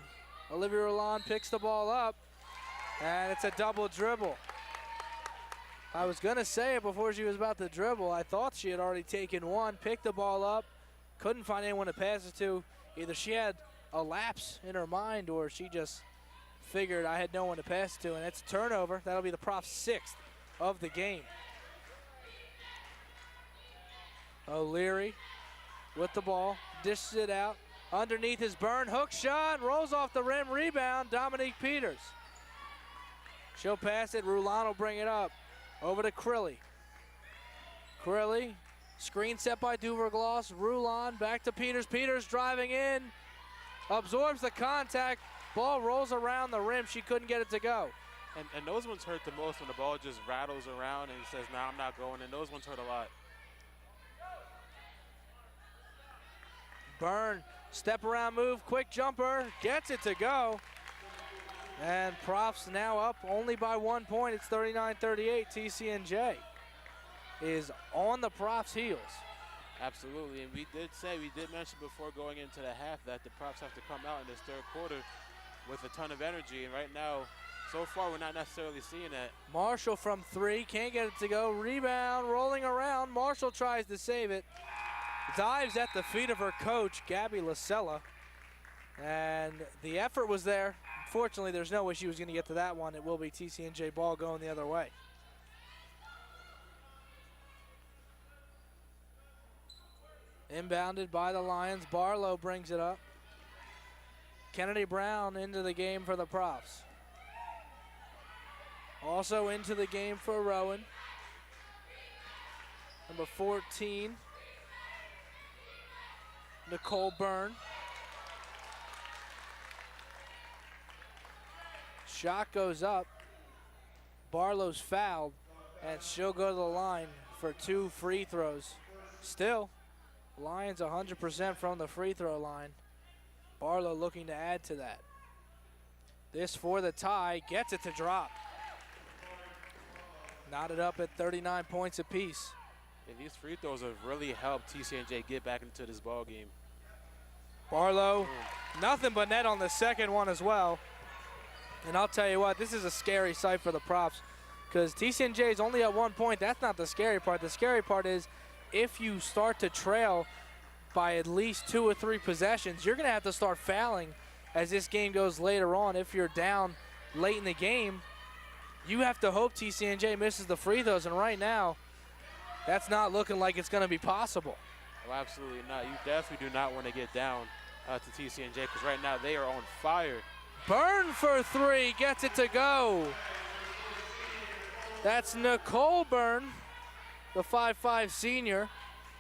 [SPEAKER 12] Olivia Rowan picks the ball up, and it's a double dribble. I was going to say it before she was about to dribble. I thought she had already taken one, picked the ball up, couldn't find anyone to pass it to. Either she had a lapse in her mind or she just figured I had no one to pass it to, and it's a turnover. That'll be the Profs' 6th of the game. O'Leary with the ball, dishes it out. Underneath is Byrne, hook shot, rolls off the rim, rebound, Dominique Peters. She'll pass it, Rowan will bring it up. Over to Crilly. Crilly, screen set by Duverglas, Rowan back to Peters. Peters driving in, absorbs the contact, ball rolls around the rim, she couldn't get it to go.
[SPEAKER 13] And those ones hurt the most when the ball just rattles around and he says, nah, I'm not going, and those ones hurt a lot.
[SPEAKER 12] Byrne, step around move, quick jumper, gets it to go. And Profs now up only by 1 point. It's 39-38. TCNJ is on the Profs' heels.
[SPEAKER 13] Absolutely, and we did mention before going into the half that the Profs have to come out in this third quarter with a ton of energy, and right now, so far, we're not necessarily seeing that.
[SPEAKER 12] Marshall from 3, can't get it to go. Rebound, rolling around. Marshall tries to save it. Dives at the feet of her coach, Gabby Lasella. And the effort was there. Unfortunately, there's no way she was going to get to that one. It will be TCNJ ball going the other way. Inbounded by the Lions. Barlow brings it up. Kennedy Brown into the game for the Profs. Also into the game for Rowan. Number 14, Nicole Byrne. Shot goes up. Barlow's fouled, and she'll go to the line for 2 free throws. Still, Lions 100% from the free throw line. Barlow looking to add to that. This for the tie, gets it to drop. Knotted up at 39 points apiece.
[SPEAKER 13] And these free throws have really helped TCNJ get back into this ball game.
[SPEAKER 12] Barlow, nothing but net on the second one as well. And I'll tell you what, this is a scary sight for the props because TCNJ is only at 1 point. That's not the scary part. The scary part is if you start to trail by at least 2 or 3 possessions, you're going to have to start fouling as this game goes later on. If you're down late in the game, you have to hope TCNJ misses the free throws. And right now, that's not looking like it's going to be possible.
[SPEAKER 13] Oh, absolutely not. You definitely do not want to get down to TCNJ because right now they are on fire.
[SPEAKER 12] Byrne for 3, gets it to go. That's Nicole Byrne, the 5'5" senior.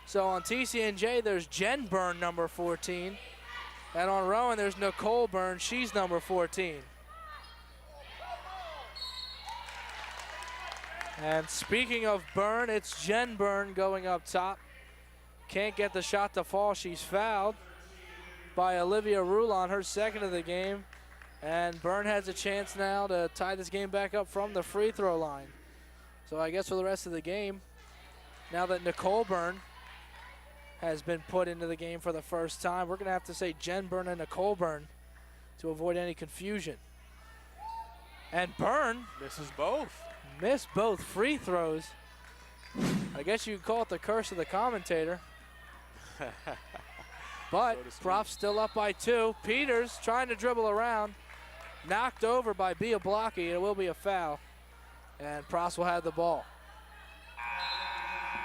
[SPEAKER 12] So on TCNJ, there's Jen Byrne, number 14. And on Rowan, there's Nicole Byrne. She's number 14. And speaking of Byrne, it's Jen Byrne going up top. Can't get the shot to fall. She's fouled by Olivia Rowan, her second of the game. And Byrne has a chance now to tie this game back up from the free throw line. So I guess for the rest of the game, now that Nicole Byrne has been put into the game for the first time, we're going to have to say Jen Byrne and Nicole Byrne to avoid any confusion. And Byrne
[SPEAKER 13] misses both.
[SPEAKER 12] Missed both free throws. I guess you could call it the curse of the commentator. But Props still up by 2. Peters trying to dribble around. Knocked over by Bia Blocky. It will be a foul. And Props will have the ball.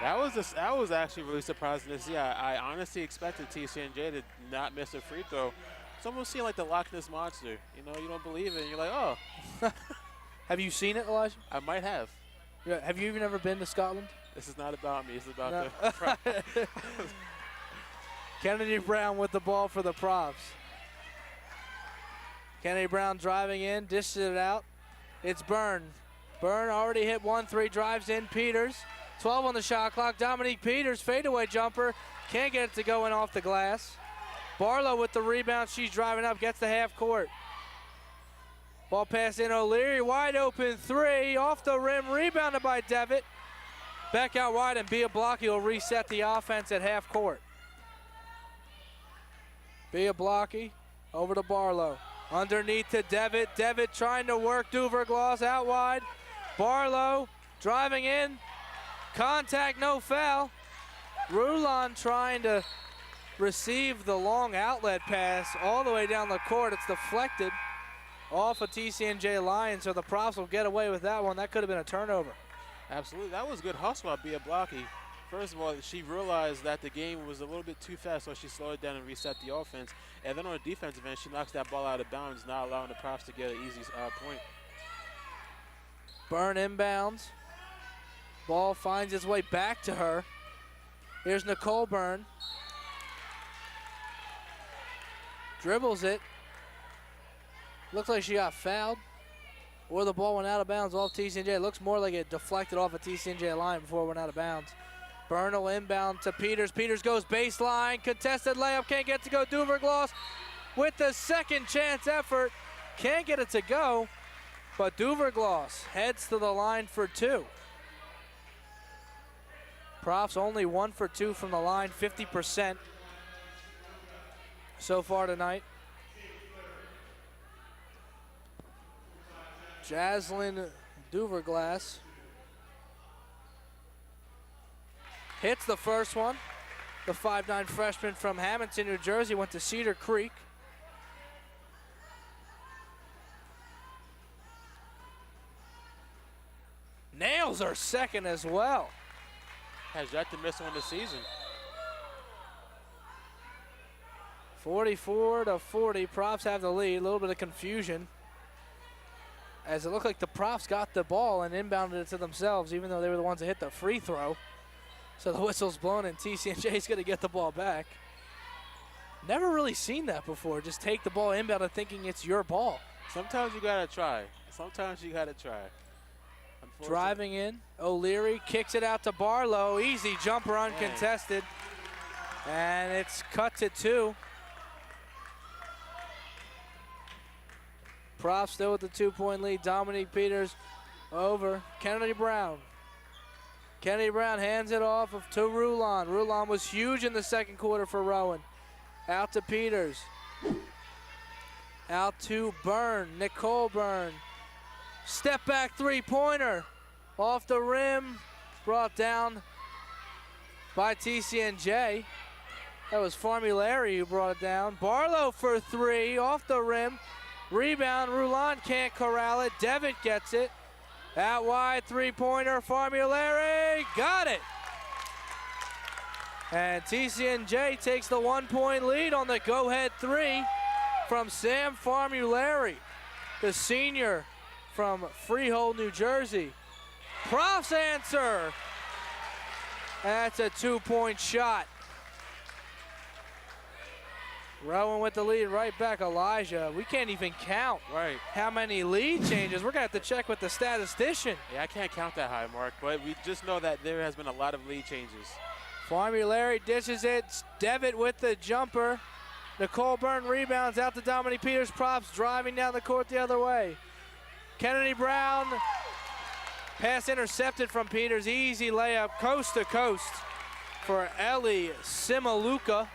[SPEAKER 13] That was actually really surprising to see. I honestly expected TCNJ to not miss a free throw. It's almost seemed like the Loch Ness Monster. You know, you don't believe it, and you're like, oh.
[SPEAKER 12] Have you seen it, Elijah?
[SPEAKER 13] I might have.
[SPEAKER 12] Yeah, have you even ever been to Scotland?
[SPEAKER 13] This is not about me. This is about the
[SPEAKER 12] Kennedy Brown with the ball for the Props. Kennedy Brown driving in, dishes it out. It's Byrne. Byrne already hit 1-3, drives in. Peters, 12 on the shot clock. Dominique Peters, fadeaway jumper. Can't get it to go in off the glass. Barlow with the rebound. She's driving up, gets the half court. Ball pass in O'Leary, wide open 3, off the rim, rebounded by Devitt. Back out wide, and Bia Blocky will reset the offense at half court. Bia Blocky over to Barlow. Underneath to Devitt. Devitt trying to work Duverglas out wide. Barlow driving in. Contact, no foul. Rowan trying to receive the long outlet pass all the way down the court. It's deflected off of TCNJ Lions, so the Props will get away with that one. That could have been a turnover.
[SPEAKER 13] Absolutely. That was good hustle by Bia Blocky. First of all, she realized that the game was a little bit too fast, so she slowed it down and reset the offense. And then on the defensive end, she knocks that ball out of bounds, not allowing the Props to get an easy point.
[SPEAKER 12] Byrne inbounds. Ball finds its way back to her. Here's Nicole Byrne. Dribbles it. Looks like she got fouled, or the ball went out of bounds off TCNJ. It looks more like it deflected off a TCNJ line before it went out of bounds. Byrne will inbound to Peters. Peters goes baseline, contested layup, can't get to go. Duverglas with the second chance effort, can't get it to go, but Duverglas heads to the line for 2. Props only 1 for 2 from the line, 50% so far tonight. Jaslyn Duverglas hits the first one. The 5'9" freshman from Hamilton, New Jersey, went to Cedar Creek. Nails her second as well.
[SPEAKER 13] Has yet to miss one this season.
[SPEAKER 12] 44-40, Props have the lead. A little bit of confusion. as it looked like the Profs got the ball and inbounded it to themselves, even though they were the ones that hit the free throw. So the whistle's blown and TCNJ is going to get the ball back. Never really seen that before. Just take the ball inbounded thinking it's your ball.
[SPEAKER 13] Sometimes you got to try. Sometimes you got to try.
[SPEAKER 12] Driving in, O'Leary kicks it out to Barlow. Easy jumper uncontested. And it's cut to 2. Prof still with the 2-point lead. Dominique Peters over Kennedy Brown. Kennedy Brown hands it off to Rowan. Rowan was huge in the second quarter for Rowan. Out to Peters. Out to Byrne, Nicole Byrne. Step back three-pointer. Off the rim, brought down by TCNJ. That was Formulary who brought it down. Barlow for 3, off the rim. Rebound, Rowan can't corral it. Devitt gets it. Out wide, three-pointer, Formulary, got it. And TCNJ takes the 1-point lead on the go-ahead 3 from Sam Formulary, the senior from Freehold, New Jersey. Profs answer. That's a 2-point shot. Rowan with the lead right back. Elijah, we can't even count how many lead changes. We're going to have to check with the statistician.
[SPEAKER 13] Yeah, I can't count that high, Mark, but we just know that there has been a lot of lead changes.
[SPEAKER 12] Formulary dishes it. Devitt with the jumper. Nicole Byrne rebounds out to Dominique Peters. Props driving down the court the other way. Kennedy Brown. Pass intercepted from Peters. Easy layup coast to coast for Ellie Simaluka.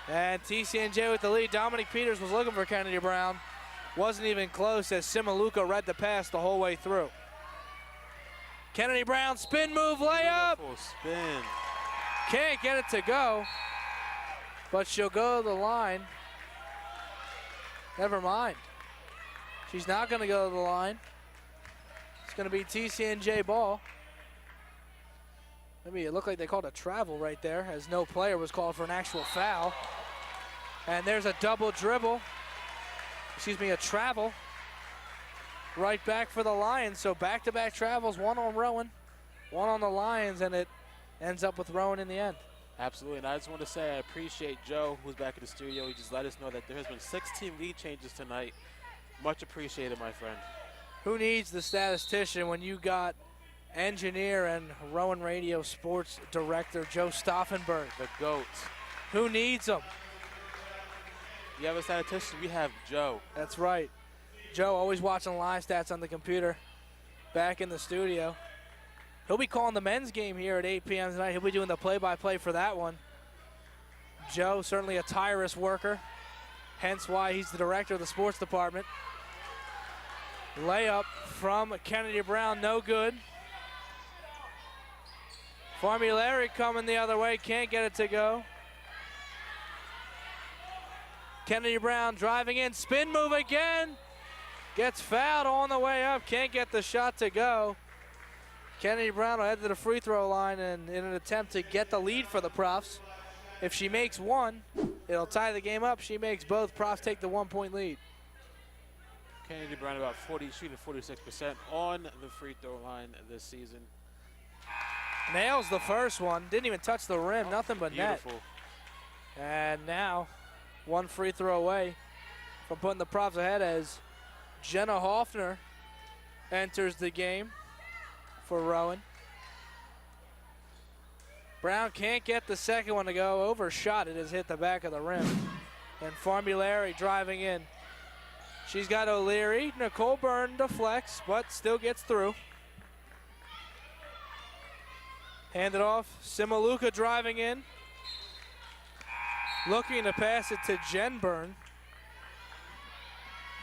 [SPEAKER 12] And TCNJ with the lead. Dominique Peters was looking for Kennedy Brown. Wasn't even close as Simaluka read the pass the whole way through. Kennedy Brown, spin move layup.
[SPEAKER 13] Beautiful spin.
[SPEAKER 12] Can't get it to go, but she'll go to the line. Never mind. She's not going to go to the line. It's going to be TCNJ ball. Maybe it looked like they called a travel right there, as no player was called for an actual foul. And there's a double dribble. Excuse me, a travel. Right back for the Lions. So back-to-back travels, one on Rowan, one on the Lions, and it ends up with Rowan in the end.
[SPEAKER 13] Absolutely, and I just want to say I appreciate Joe, who's back in the studio. He just let us know that there has been 16 lead changes tonight. Much appreciated, my friend.
[SPEAKER 12] Who needs the statistician when you got engineer and Rowan Radio sports director Joe Stauffenberg?
[SPEAKER 13] The GOAT.
[SPEAKER 12] Who needs him?
[SPEAKER 13] You have a statistician, we have Joe.
[SPEAKER 12] That's right. Joe always watching live stats on the computer back in the studio. He'll be calling the men's game here at 8 p.m. tonight. He'll be doing the play-by-play for that one. Joe, certainly a tireless worker, hence why he's the director of the sports department. Layup from Kennedy Brown, no good. Formulary coming the other way, can't get it to go. Kennedy Brown driving in, spin move again. Gets fouled on the way up, can't get the shot to go. Kennedy Brown will head to the free throw line and in an attempt to get the lead for the Profs. If she makes one, it'll tie the game up. She makes both. Profs take the 1-point lead.
[SPEAKER 13] Kennedy Brown about shooting 46% on the free throw line this season.
[SPEAKER 12] Nails the first one. Didn't even touch the rim. Nothing but
[SPEAKER 13] beautiful.
[SPEAKER 12] Net. And now, one free throw away from putting the Profs ahead as Jenna Hoffner enters the game for Rowan. Brown can't get the second one to go. Overshot it, has hit the back of the rim. And Formulary driving in. She's got O'Leary. Nicole Byrne deflects, but still gets through. Handed off. Simaluka driving in. Looking to pass it to Jen Byrne.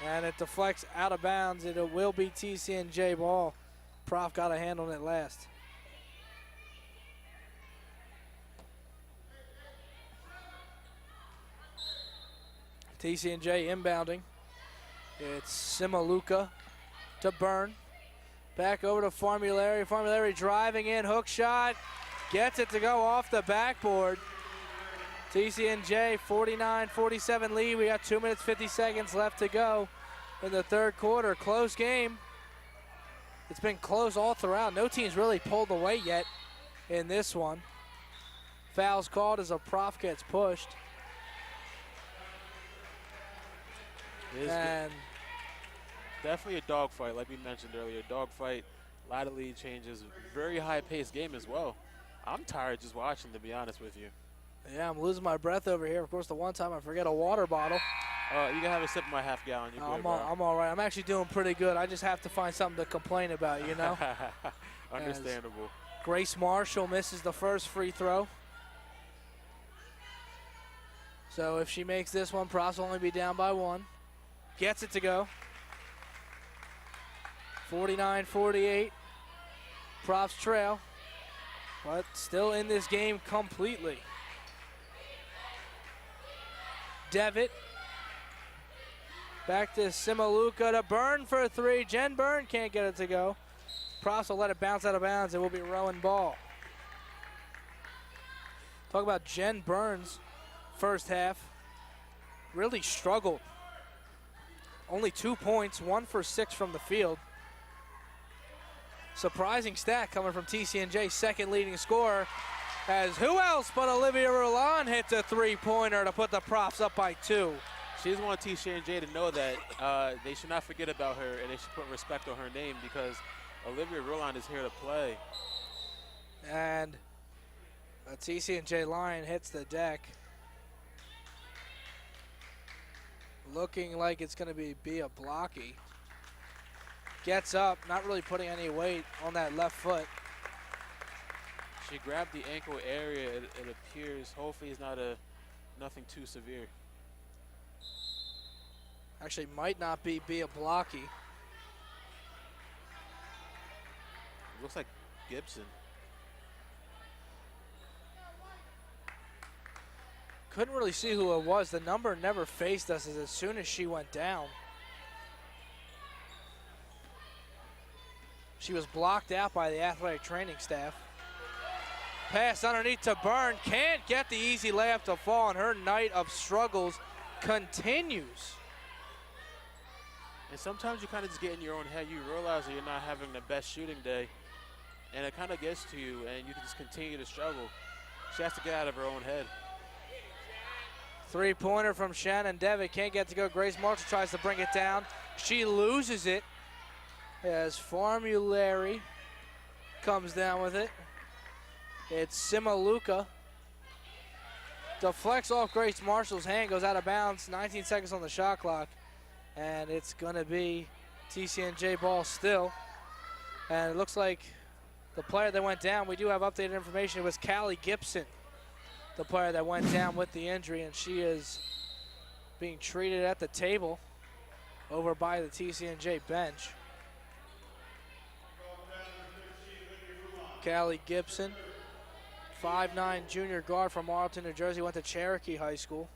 [SPEAKER 12] And it deflects out of bounds. It will be TCNJ ball. Prof got a hand on it last. TCNJ inbounding. It's Simaluka to Byrne. Back over to Formulary. Formulary driving in, hook shot. Gets it to go off the backboard. TCNJ 49-47 lead. We got 2 minutes, 50 seconds left to go in the third quarter. Close game. It's been close all throughout. No team's really pulled away yet in this one. Foul's called as a prof gets pushed. And
[SPEAKER 13] definitely a dogfight, like we mentioned earlier. Dogfight, a lot of lead changes, very high-paced game as well. I'm tired just watching, to be honest with you.
[SPEAKER 12] yeah, I'm losing my breath over here. Of course, the one time I forget a water bottle.
[SPEAKER 13] You can have a sip of my half-gallon.
[SPEAKER 12] I'm all right. I'm actually doing pretty good. I just have to find something to complain about, you know?
[SPEAKER 13] Understandable.
[SPEAKER 12] As Grace Marshall misses the first free throw. So if she makes this one, Profs will only be down by 1. Gets it to go. 49-48. Profs trail, but still in this game completely. Devitt. Back to Simaluka to Byrne for 3. Jen Byrne can't get it to go. Profs will let it bounce out of bounds. It will be Rowan ball. Talk about Jen Byrne's first half. Really struggled. Only 2 points, 1 for 6 from the field. Surprising stat coming from TCNJ, second leading scorer, as who else but Olivia Rowan hits a three-pointer to put the Profs up by 2.
[SPEAKER 13] She just wants TCNJ to know that they should not forget about her and they should put respect on her name because Olivia Rowan is here to play.
[SPEAKER 12] And a TCNJ line hits the deck. Looking like it's going to be Bia Blocky. Gets up, not really putting any weight on that left foot.
[SPEAKER 13] She grabbed the ankle area, it appears. Hopefully it's not nothing too severe.
[SPEAKER 12] Actually might not be Bia Blocky.
[SPEAKER 13] Looks like Gibson.
[SPEAKER 12] Couldn't really see who it was. The number never faced us as soon as she went down. She was blocked out by the athletic training staff. Pass underneath to Byrne. Can't get the easy layup to fall, and her night of struggles continues.
[SPEAKER 13] And sometimes you kind of just get in your own head. You realize that you're not having the best shooting day, and it kind of gets to you, and you can just continue to struggle. She has to get out of her own head.
[SPEAKER 12] Three-pointer from Shannon Devitt. Can't get to go. Grace Marshall tries to bring it down. She loses it as Formulary comes down with it. It's Simaluka. Deflects off Grace Marshall's hand, goes out of bounds. 19 seconds on the shot clock. And it's going to be TCNJ ball still. And it looks like the player that went down, we do have updated information. It was Callie Gibson, the player that went down with the injury, and she is being treated at the table over by the TCNJ bench. Callie Gibson, 5'9" junior guard from Marlton, New Jersey, went to Cherokee High School.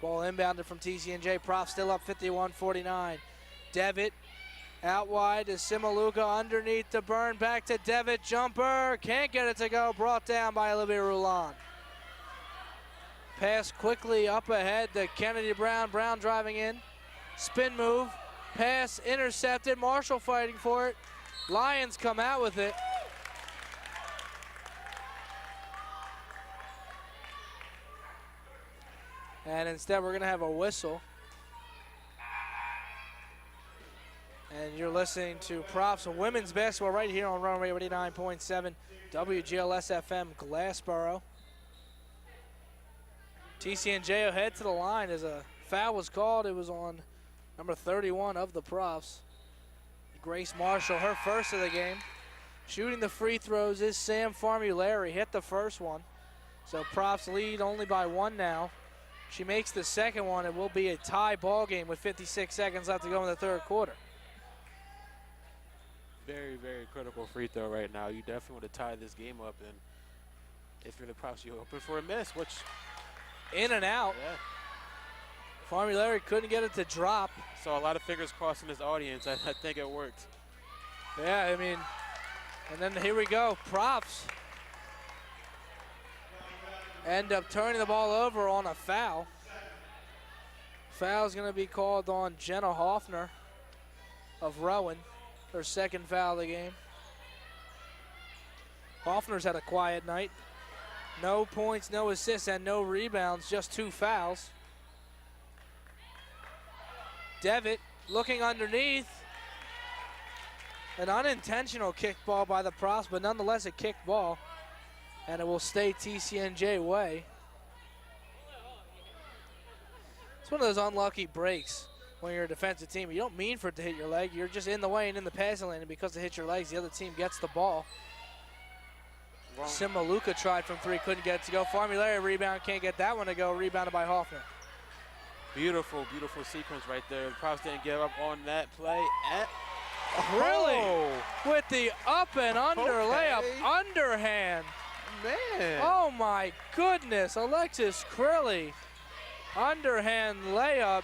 [SPEAKER 12] Ball inbounded from TCNJ. Prof still up 51-49. Devitt out wide to Simaluka, underneath to Byrne, back to Devitt, jumper, can't get it to go, brought down by Olivia Roulon. Pass quickly up ahead to Kennedy Brown, Brown driving in, spin move, pass intercepted, Marshall fighting for it. Lions come out with it. And instead we're gonna have a whistle. And you're listening to Profs Women's Basketball right here on Rowan Radio 89.7 WGLS FM Glassboro. TCNJ head to the line as a foul was called. It was on number 31 of the Profs. Grace Marshall, her first of the game. Shooting the free throws is Sam Formulary, hit the first one. So Profs lead only by 1 now. She makes the second one. It will be a tie ball game with 56 seconds left to go in the third quarter.
[SPEAKER 13] Very, very critical free throw right now. You definitely want to tie this game up, and if you're the Profs, you're hoping for a miss, which...
[SPEAKER 12] In and out.
[SPEAKER 13] Yeah.
[SPEAKER 12] Formulary couldn't get it to drop.
[SPEAKER 13] Saw a lot of fingers crossed in this audience. I think it worked.
[SPEAKER 12] Yeah, I mean, and then here we go. Profs end up turning the ball over on a foul. Foul's going to be called on Jenna Hoffner of Rowan, her second foul of the game. Hoffner's had a quiet night. No points, no assists, and no rebounds, just 2 fouls. Devitt looking underneath. An unintentional kick ball by the Profs, but nonetheless a kick ball. And it will stay TCNJ way. It's one of those unlucky breaks when you're a defensive team. You don't mean for it to hit your leg. You're just in the way and in the passing lane, and because it hits your legs, the other team gets the ball. Simaluka tried from 3, couldn't get it to go. Formulary rebound, can't get that one to go. Rebounded by Hoffner.
[SPEAKER 13] Beautiful, beautiful sequence right there. The Profs didn't give up on that play.
[SPEAKER 12] Really? With the up and under layup, underhand.
[SPEAKER 13] Man.
[SPEAKER 12] Oh my goodness, Alexis Crilly. Underhand layup.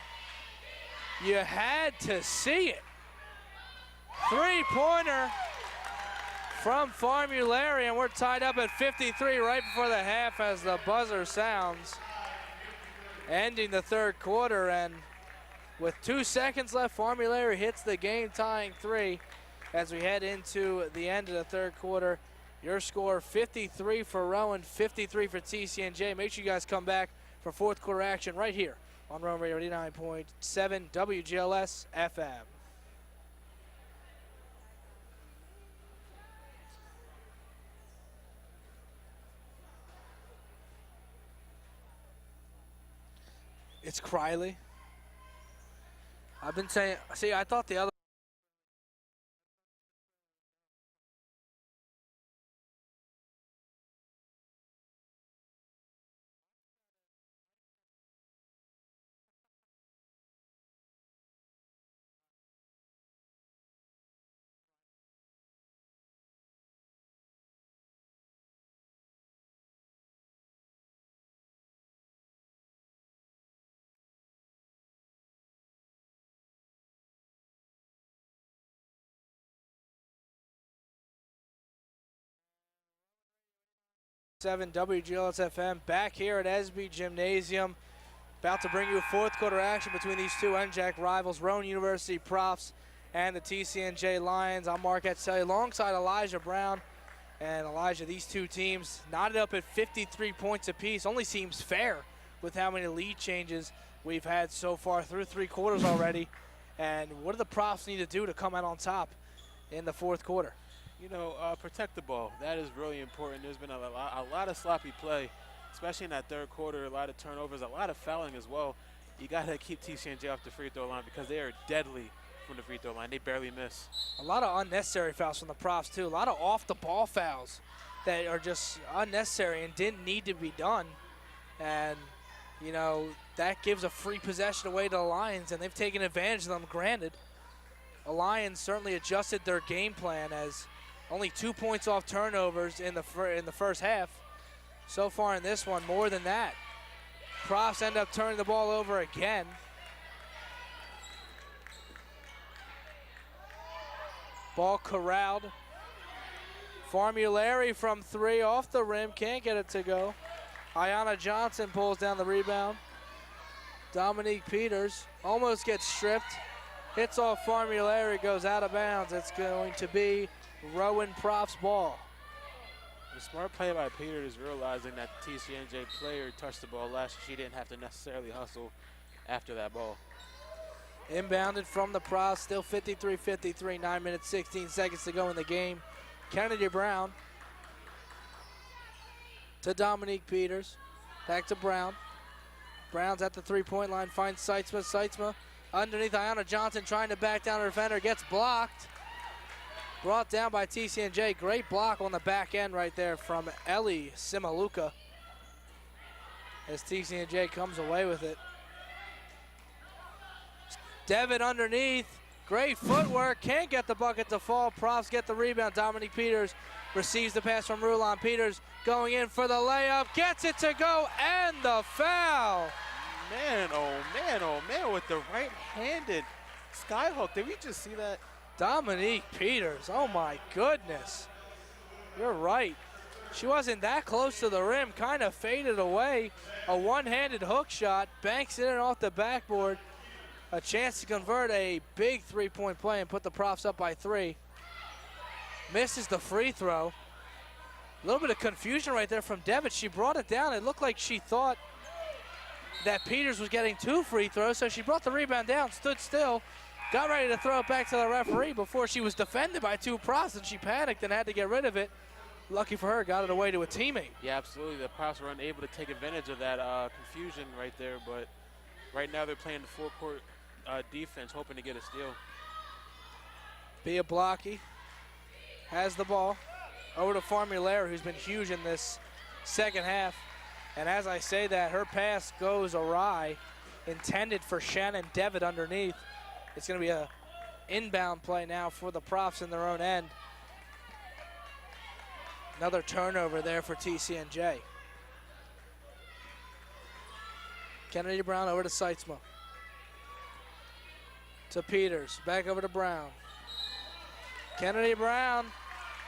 [SPEAKER 12] You had to see it. 3-pointer from Formulary, and we're tied up at 53 right before the half as the buzzer sounds. Ending the third quarter, and with 2 seconds left, Formulary hits the game-tying 3 as we head into the end of the third quarter. Your score, 53 for Rowan, 53 for TCNJ. Make sure you guys come back for fourth quarter action right here on Rowan Radio 89.7 WGLS FM. It's Criley. I've been saying, see, I thought the other. WGLS FM back here at SB Gymnasium. About to bring you a fourth quarter action between these two NJAC rivals, Rowan University Profs and the TCNJ Lions. I'm Mark Etzelli alongside Elijah Brown. And Elijah, these two teams knotted up at 53 points apiece. Only seems fair with how many lead changes we've had so far through 3 quarters already. And what do the Profs need to do to come out on top in the fourth quarter?
[SPEAKER 13] You know, protect the ball. That is really important. There's been a lot of sloppy play, especially in that third quarter, a lot of turnovers, a lot of fouling as well. You got to keep TCNJ off the free throw line because they are deadly from the free throw line. They barely miss.
[SPEAKER 12] A lot of unnecessary fouls from the Profs, too. A lot of off-the-ball fouls that are just unnecessary and didn't need to be done. And, you know, that gives a free possession away to the Lions, and they've taken advantage of them, granted. The Lions certainly adjusted their game plan as only 2 points off turnovers in the first half. So far in this one, more than that. Profs end up turning the ball over again. Ball corralled. Formulary from 3 off the rim, can't get it to go. Ayanna Johnson pulls down the rebound. Dominique Peters almost gets stripped. Hits off Formulary, goes out of bounds. It's going to be Rowan Profs ball.
[SPEAKER 13] The smart play by Peter is realizing that the TCNJ player touched the ball last. She didn't have to necessarily hustle after that ball.
[SPEAKER 12] Inbounded from the Profs, still 53-53, 9 minutes, 16 seconds to go in the game. Kennedy Brown to Dominique Peters. Back to Brown. Brown's at the three-point line, finds Seitzma. Seitzma underneath Ayanna Johnson, trying to back down her defender, gets blocked. Brought down by TCNJ. Great block on the back end right there from Ellie Simaluka as TCNJ comes away with it. Devitt underneath. Great footwork. Can't get the bucket to fall. Profs get the rebound. Dominique Peters receives the pass from Rowan. Peters going in for the layup. Gets it to go and the foul.
[SPEAKER 13] Man, oh man, with the right-handed skyhook. Did we just see that?
[SPEAKER 12] Dominique Peters, oh my goodness. You're right. She wasn't that close to the rim, kind of faded away. A one-handed hook shot, banks it in off the backboard. A chance to convert a big three-point play and put the Profs up by 3. Misses the free throw. A little bit of confusion right there from Devitt. She brought it down. It looked like she thought that Peters was getting 2 free throws, so she brought the rebound down, stood still, got ready to throw it back to the referee before she was defended by 2 Profs, and she panicked and had to get rid of it. Lucky for her, got it away to a teammate.
[SPEAKER 13] Yeah, absolutely. The Profs were unable to take advantage of that confusion right there, but right now they're playing the full court defense, hoping to get a steal.
[SPEAKER 12] Bia Blocky has the ball over to Formulaire, who's been huge in this second half. And as I say that, her pass goes awry, intended for Shannon Devitt underneath. It's going to be a inbound play now for the Profs in their own end. Another turnover there for TCNJ. Kennedy Brown over to Seitzma. To Peters, back over to Brown. Kennedy Brown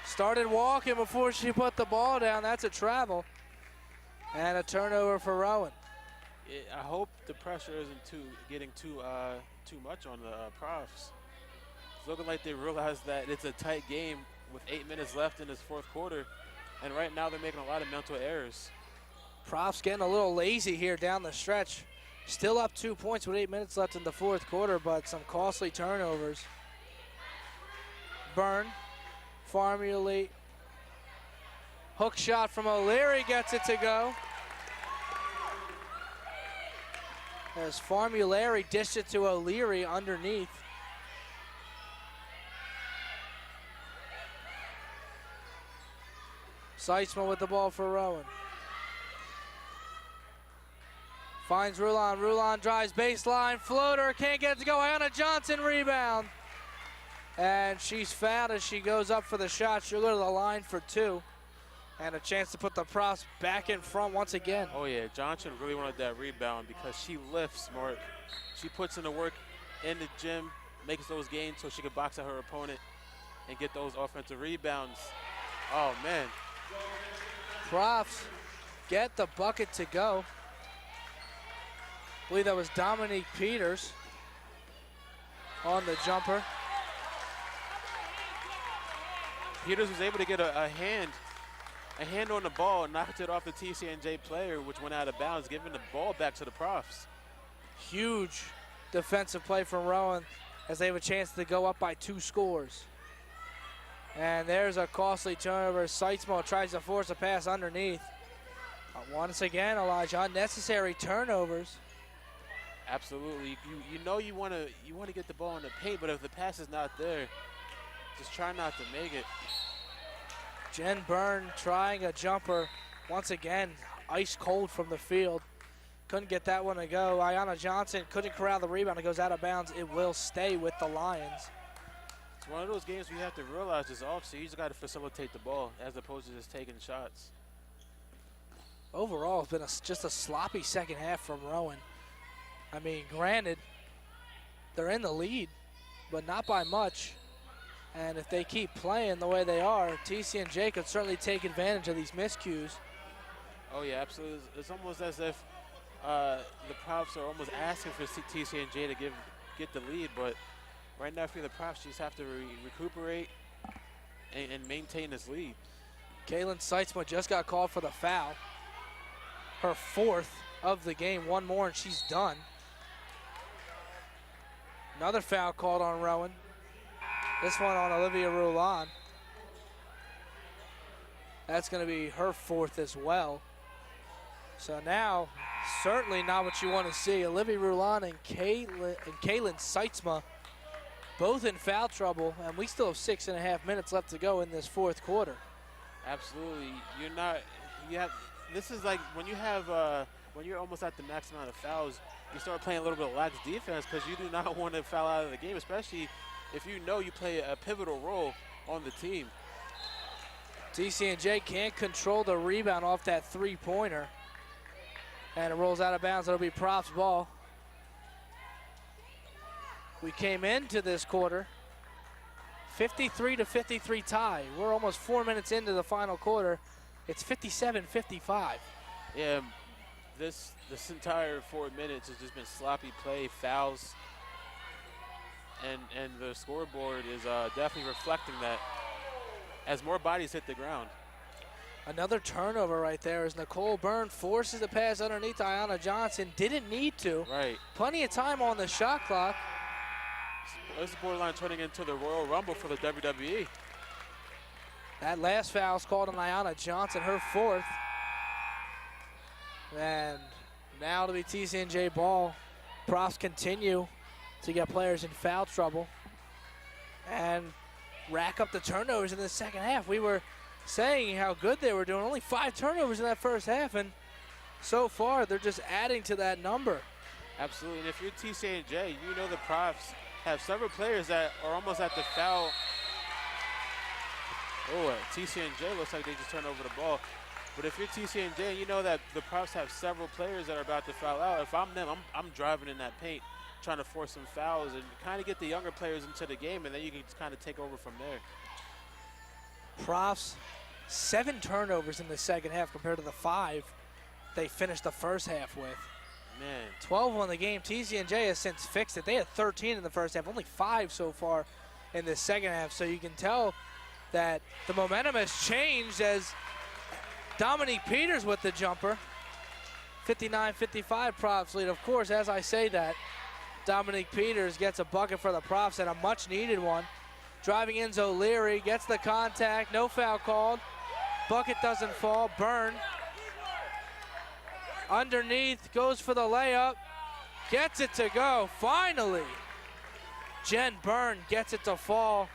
[SPEAKER 12] started walking before she put the ball down. That's a travel. And a turnover for Rowan.
[SPEAKER 13] I hope the pressure isn't getting too much on the Profs. It's looking like they realize that it's a tight game with 8 minutes left in this fourth quarter. And right now they're making a lot of mental errors.
[SPEAKER 12] Profs getting a little lazy here down the stretch. Still up 2 points with 8 minutes left in the fourth quarter, but some costly turnovers. Byrne, Formulate. Hook shot from O'Leary gets it to go. As Formulary dished it to O'Leary underneath. Seitzma with the ball for Rowan. Finds Rulon. Rulon drives baseline. Floater. Can't get it to go. Ayanna Johnson rebound. And she's fouled as she goes up for the shot. She'll go to the line for 2. And a chance to put the Profs back in front once again.
[SPEAKER 13] Oh, yeah. Johnson really wanted that rebound because she lifts smart. She puts in the work in the gym, makes those gains so she can box out her opponent and get those offensive rebounds. Oh, man.
[SPEAKER 12] Profs get the bucket to go. I believe that was Dominique Peters on the jumper.
[SPEAKER 13] Peters was able to get a hand on the ball and knocked it off the TCNJ player, which went out of bounds, giving the ball back to the Profs.
[SPEAKER 12] Huge defensive play from Rowan as they have a chance to go up by 2 scores. And there's a costly turnover. Seitzma tries to force a pass underneath. Once again, Elijah, unnecessary turnovers.
[SPEAKER 13] Absolutely. You know you want to get the ball in the paint, but if the pass is not there, just try not to make it.
[SPEAKER 12] Jen Byrne trying a jumper. Once again, ice cold from the field. Couldn't get that one to go. Ayanna Johnson couldn't corral the rebound. It goes out of bounds. It will stay with the Lions.
[SPEAKER 13] It's one of those games where you have to realize this offseason, you just got to facilitate the ball as opposed to just taking shots.
[SPEAKER 12] Overall, it's been just a sloppy second half from Rowan. I mean, granted, they're in the lead, but not by much. And if they keep playing the way they are, TCNJ could certainly take advantage of these miscues.
[SPEAKER 13] Oh, yeah, absolutely. It's almost as if the Profs are almost asking for TCNJ to get the lead, but right now for the Profs, you just have to recuperate and maintain this lead.
[SPEAKER 12] Kaylin Seitzma just got called for the foul. Her 4th of the game. One more and she's done. Another foul called on Rowan. This one on Olivia Rulon. That's going to be her 4th as well. So now, certainly not what you want to see. Olivia Rulon and Kaylin Seitzma both in foul trouble, and we still have 6.5 minutes left to go in this fourth quarter.
[SPEAKER 13] Absolutely. This is like when you're almost at the max amount of fouls, you start playing a little bit of lax defense because you do not want to foul out of the game, especially if you know you play a pivotal role on the team.
[SPEAKER 12] TCNJ can't control the rebound off that three-pointer. And it rolls out of bounds. It'll be Profs ball. We came into this quarter 53-53 tie. We're almost 4 minutes into the final quarter. It's 57-55.
[SPEAKER 13] Yeah, this entire 4 minutes has just been sloppy play, fouls, and the scoreboard is definitely reflecting that as more bodies hit the ground.
[SPEAKER 12] Another turnover right there as Nicole Byrne forces the pass underneath Ayanna Johnson. Didn't need to.
[SPEAKER 13] Right.
[SPEAKER 12] Plenty of time on the shot clock.
[SPEAKER 13] This is borderline turning into the Royal Rumble for the WWE.
[SPEAKER 12] That last foul is called on Ayanna Johnson, her fourth. And now to be TCNJ ball. Profs continue to get players in foul trouble and rack up the turnovers in the second half. We were saying how good they were doing. Only 5 turnovers in that first half, and so far they're just adding to that number.
[SPEAKER 13] Absolutely, and if you're TCNJ, you know the Profs have several players that are almost at the foul. Oh, TCNJ looks like they just turned over the ball. But if you're TCNJ, you know that the Profs have several players that are about to foul out. If I'm them, I'm driving in that paint, trying to force some fouls and kind of get the younger players into the game, and then you can just kind of take over from there.
[SPEAKER 12] Profs, 7 turnovers in the second half compared to the 5 they finished the first half with.
[SPEAKER 13] Man.
[SPEAKER 12] 12 on the game. TCNJ has since fixed it. They had 13 in the first half, only 5 so far in the second half. So you can tell that the momentum has changed as Dominique Peters with the jumper. 59-55 Profs lead. Of course, as I say that, Dominique Peters gets a bucket for the Profs and a much needed one. Driving in O'Leary, gets the contact, no foul called. Bucket doesn't fall, Byrne. Underneath, goes for the layup, gets it to go, finally. Jen Byrne gets it to fall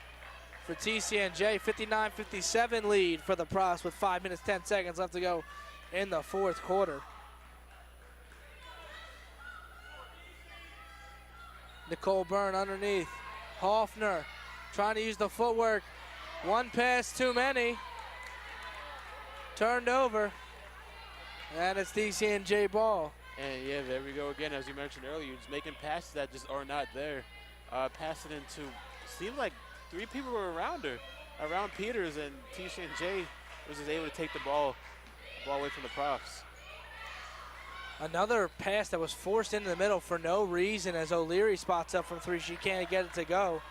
[SPEAKER 12] for TCNJ. 59-57 lead for the Profs with 5 minutes, 10 seconds left to go in the fourth quarter. Nicole Byrne underneath, Hoffner trying to use the footwork. One pass too many. Turned over. And it's TCNJ ball.
[SPEAKER 13] And yeah, there we go again. As you mentioned earlier, just making passes that just are not there. Passing into, seemed like 3 people were around her, around Peters, and TCNJ was just able to take the ball away from the Profs.
[SPEAKER 12] Another pass that was forced into the middle for no reason as O'Leary spots up from 3. She can't get it to go.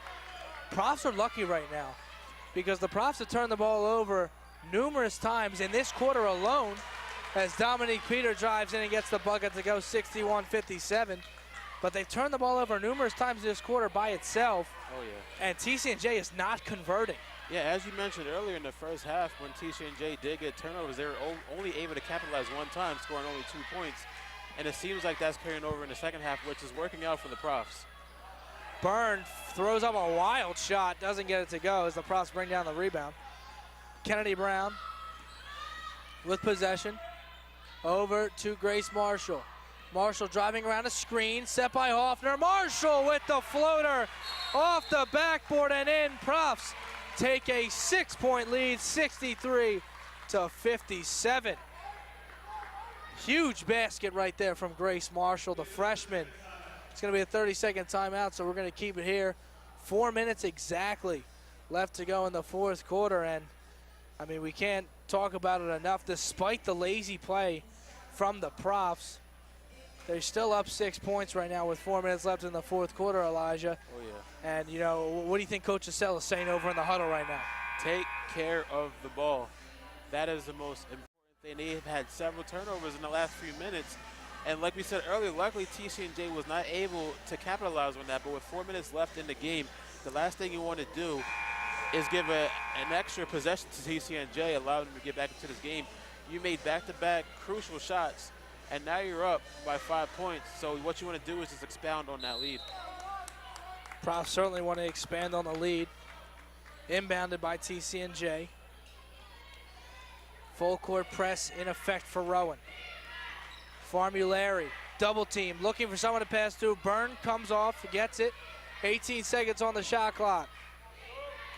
[SPEAKER 12] Profs are lucky right now because the Profs have turned the ball over numerous times in this quarter alone as Dominique Peter drives in and gets the bucket to go 61-57. But they've turned the ball over numerous times this quarter by itself.
[SPEAKER 13] Oh, yeah.
[SPEAKER 12] And TCNJ is not converting.
[SPEAKER 13] Yeah, as you mentioned earlier in the first half, when TCNJ did get turnovers, they were only able to capitalize one time, scoring only 2 points. And it seems like that's carrying over in the second half, which is working out for the Profs.
[SPEAKER 12] Byrne throws up a wild shot, doesn't get it to go as the Profs bring down the rebound. Kennedy Brown with possession. Over to Grace Marshall. Marshall driving around a screen, set by Hoffner. Marshall with the floater off the backboard and in. Profs take a 6-point lead, 63-57. Huge basket right there from Grace Marshall, the freshman. It's going to be a 30-second timeout, so we're going to keep it here. 4 minutes exactly left to go in the fourth quarter, and I mean, we can't talk about it enough. Despite the lazy play from the Profs, they're still up 6 points right now with 4 minutes left in the fourth quarter, Elijah.
[SPEAKER 13] Oh, yeah.
[SPEAKER 12] And, you know, what do you think Coach Cassell is saying over in the huddle right now?
[SPEAKER 13] Take care of the ball. That is the most important thing. They have had several turnovers in the last few minutes. And like we said earlier, luckily TCNJ was not able to capitalize on that. But with 4 minutes left in the game, the last thing you want to do is give an extra possession to TCNJ, allow them to get back into this game. You made back-to-back crucial shots, and now you're up by 5 points. So what you want to do is just expound on that lead.
[SPEAKER 12] Profs certainly want to expand on the lead. Inbounded by TCNJ. Full court press in effect for Rowan. Formulary, double team, looking for someone to pass to. Byrne comes off, gets it. 18 seconds on the shot clock.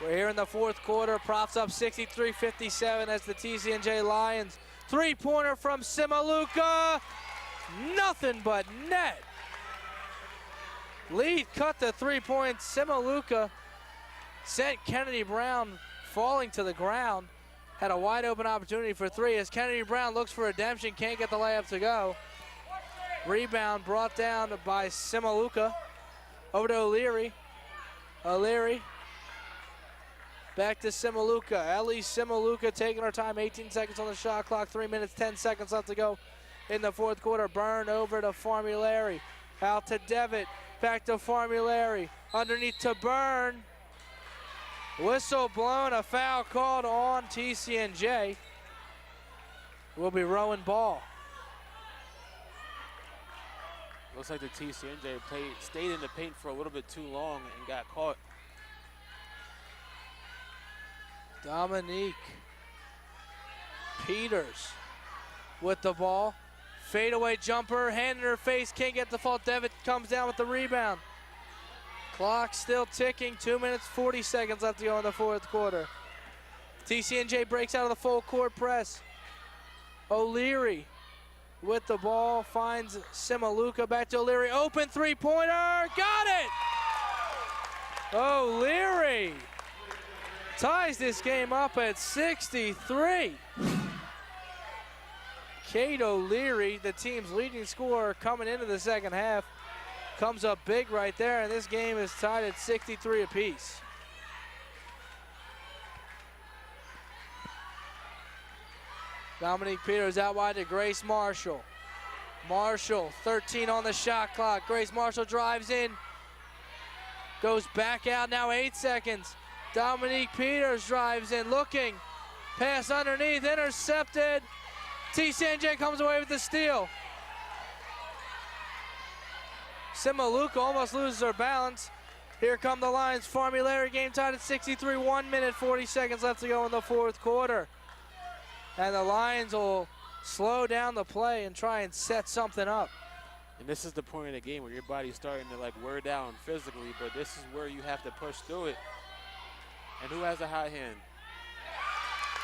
[SPEAKER 12] We're here in the fourth quarter. Profs up 63-57 as the TCNJ Lions. Three-pointer from Simaluka. Nothing but net. Lead cut to 3 points. Simaluka sent Kennedy Brown falling to the ground. had a wide open opportunity for three as Kennedy Brown looks for redemption, can't get the layup to go. Rebound brought down by Simaluka. Over to O'Leary. O'Leary. Back to Simaluka. Ellie Simaluka taking her time. 18 seconds on the shot clock. 3 minutes, 10 seconds left to go in the fourth quarter. Burn over to Formulary. Out to Devitt. Back to Formulary. Underneath to Burn. Whistle blown. A foul called on TCNJ. Will be Rowan ball.
[SPEAKER 13] Looks like the TCNJ stayed in the paint for a little bit too long and got caught.
[SPEAKER 12] Dominique Peters with the ball. Fadeaway jumper, hand in her face, can't get the fault. Devitt comes down with the rebound. Clock still ticking, 2 minutes, 40 seconds left to go in the fourth quarter. TCNJ breaks out of the full court press. O'Leary with the ball, finds Simaluka, back to O'Leary, open three-pointer, got it! O'Leary ties this game up at 63. Kate O'Leary, the team's leading scorer coming into the second half, comes up big right there, and this game is tied at 63 apiece. Dominique Peters out wide to Grace Marshall. Marshall, 13 on the shot clock. Grace Marshall drives in, goes back out, now 8 seconds. Dominique Peters drives in, looking, pass underneath, intercepted. TCNJ comes away with the steal. Simaluka almost loses her balance. Here come the Lions. Formulary, game tied at 63, 1 minute, 40 seconds left to go in the fourth quarter. And the Lions will slow down the play and try and set something up.
[SPEAKER 13] And this is the point of the game where your body's starting to like wear down physically, but this is where you have to push through it. And who has a hot hand?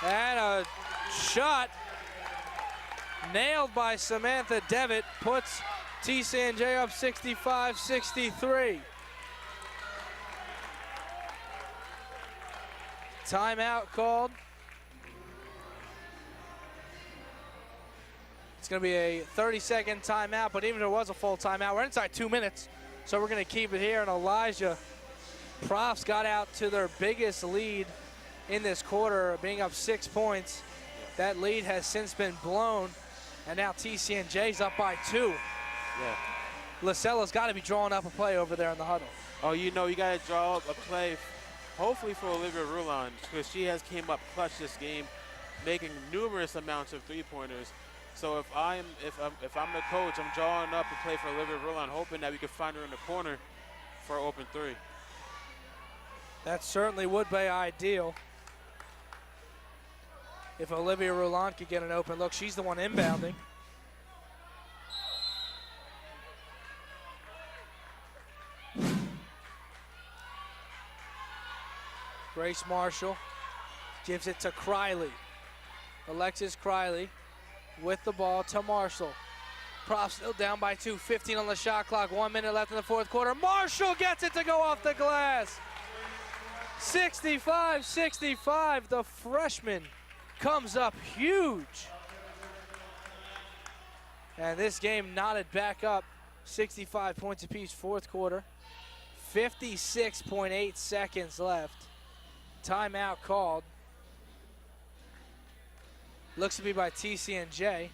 [SPEAKER 12] And a shot nailed by Samantha Devitt puts TCNJ up 65-63. Timeout called. It's going to be a 30-second timeout, but even if it was a full timeout, we're inside 2 minutes, so we're going to keep it here. And Elijah Profs got out to their biggest lead in this quarter, being up 6 points. That lead has since been blown, and now TCNJ's up by 2.
[SPEAKER 13] Yeah.
[SPEAKER 12] Lacella's got to be drawing up a play over there in the huddle.
[SPEAKER 13] Oh, you know, you got to draw up a play, hopefully for Olivia Rowan, because she has came up clutch this game, making numerous amounts of three-pointers. So if I'm the coach, I'm drawing up a play for Olivia Rowan, hoping that we can find her in the corner for an open three.
[SPEAKER 12] That certainly would be ideal. If Olivia Roland could get an open look, she's the one inbounding. Grace Marshall gives it to Criley. Alexis Criley with the ball to Marshall. Prof still down by 2, 15 on the shot clock, 1 minute left in the fourth quarter. Marshall gets it to go off the glass. 65-65, the freshman comes up huge. And this game knotted back up, 65 points apiece, fourth quarter. 56.8 seconds left. Timeout called. Looks to be by TCNJ.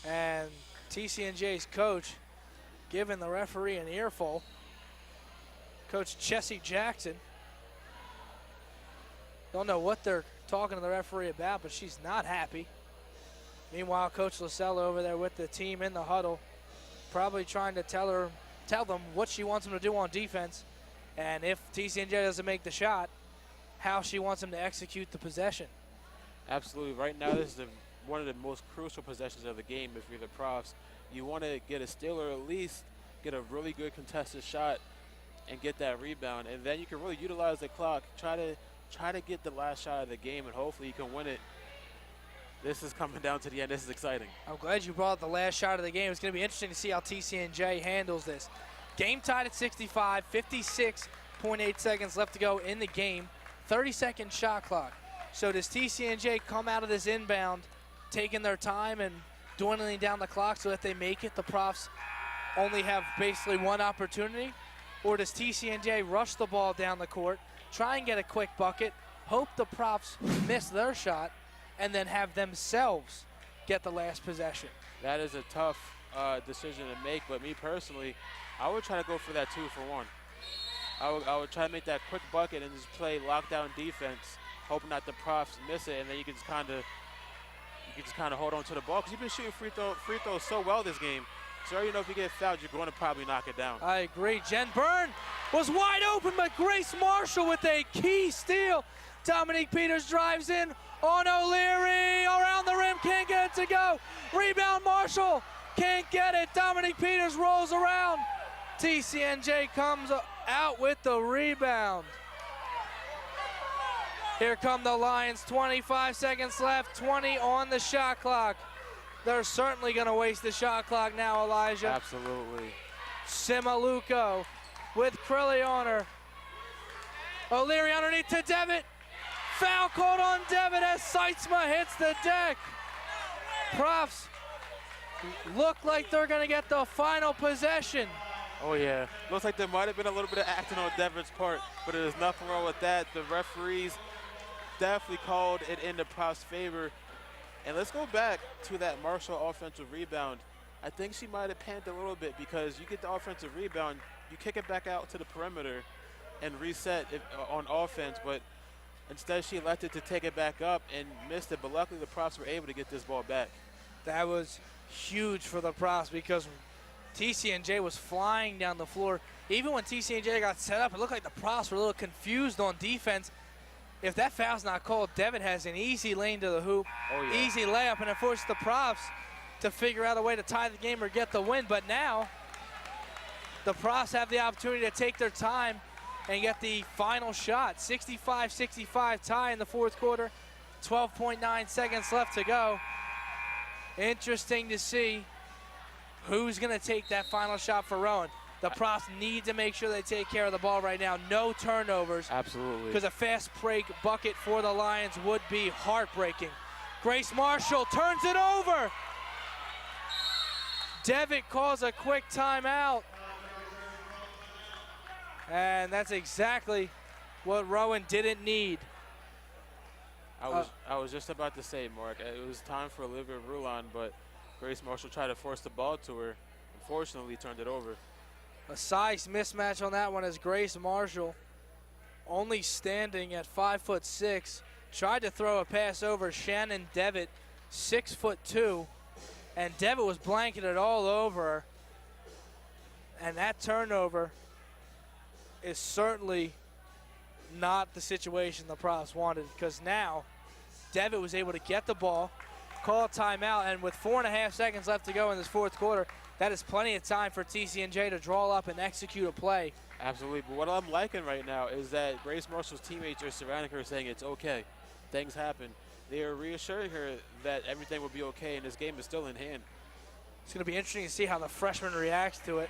[SPEAKER 12] And TCNJ's coach giving the referee an earful. Coach Chessie Jackson. Don't know what they're talking to the referee about, but she's not happy. Meanwhile, Coach Lacella over there with the team in the huddle, probably trying to tell them what she wants them to do on defense, and if TCNJ doesn't make the shot, how she wants them to execute the possession.
[SPEAKER 13] Absolutely. Right now, this is one of the most crucial possessions of the game if you're the Profs. You want to get a steal or at least get a really good contested shot and get that rebound, and then you can really utilize the clock, try to get the last shot of the game, and hopefully you can win it. This is coming down to the end. This is exciting.
[SPEAKER 12] I'm glad you brought up the last shot of the game. It's going to be interesting to see how TCNJ handles this. Game tied at 65, 56.8 seconds left to go in the game. 30-second shot clock. So does TCNJ come out of this inbound, taking their time and dwindling down the clock so that they make it? The Profs only have basically one opportunity? Or does TCNJ rush the ball down the court, try and get a quick bucket, hope the Profs miss their shot, and then have themselves get the last possession?
[SPEAKER 13] That is a tough decision to make, but me personally, I would try to go for that 2-for-1. I would try to make that quick bucket and just play lockdown defense, hoping that the Profs miss it, and then you can just kind of hold on to the ball, because you've been shooting free throws so well this game. So you know if you get fouled, you're going to probably knock it down.
[SPEAKER 12] I agree. Jen Byrne was wide open, but Grace Marshall with a key steal. Dominique Peters drives in on O'Leary, around the rim, can't get it to go. Rebound, Marshall, can't get it. Dominique Peters rolls around. TCNJ comes out with the rebound. Here come the Lions, 25 seconds left, 20 on the shot clock. They're certainly going to waste the shot clock now, Elijah.
[SPEAKER 13] Absolutely.
[SPEAKER 12] Simaluko with Crilly on her. O'Leary underneath to Devitt. Foul called on Devitt as Seitzma hits the deck. Profs look like they're going to get the final possession.
[SPEAKER 13] Oh, yeah. Looks like there might have been a little bit of acting on Devitt's part, but there's nothing wrong with that. The referees definitely called it in the Profs' favor. And let's go back to that Marshall offensive rebound. I think she might have panicked a little bit, because you get the offensive rebound, you kick it back out to the perimeter and reset it on offense, but instead she elected to take it back up and missed it. But luckily the Profs were able to get this ball back.
[SPEAKER 12] That was huge for the Profs, because TCNJ was flying down the floor. Even when TCNJ got set up, it looked like the Profs were a little confused on defense. If that foul's not called, Devitt has an easy lane to the hoop, easy layup, and it forces the Profs to figure out a way to tie the game or get the win. But now the Profs have the opportunity to take their time and get the final shot. 65-65 tie in the fourth quarter, 12.9 seconds left to go. Interesting to see who's going to take that final shot for Rowan. The Profs need to make sure they take care of the ball right now. No turnovers.
[SPEAKER 13] Absolutely.
[SPEAKER 12] Because a fast break bucket for the Lions would be heartbreaking. Grace Marshall turns it over. Devitt calls a quick timeout. And that's exactly what Rowan didn't need.
[SPEAKER 13] I was just about to say, Mark, it was time for Olivia Rowan, but Grace Marshall tried to force the ball to her. Unfortunately, turned it over.
[SPEAKER 12] A size mismatch on that one as Grace Marshall, only standing at 5'6", tried to throw a pass over Shannon Devitt, 6'2", and Devitt was blanketed all over her. And that turnover is certainly not the situation the Profs wanted, because now Devitt was able to get the ball, call a timeout, and with 4.5 seconds left to go in this fourth quarter, that is plenty of time for TCNJ to draw up and execute a play.
[SPEAKER 13] Absolutely, but what I'm liking right now is that Grace Marshall's teammates are surrounding her saying it's okay, things happen. They are reassuring her that everything will be okay and this game is still in hand.
[SPEAKER 12] It's going to be interesting to see how the freshman reacts to it.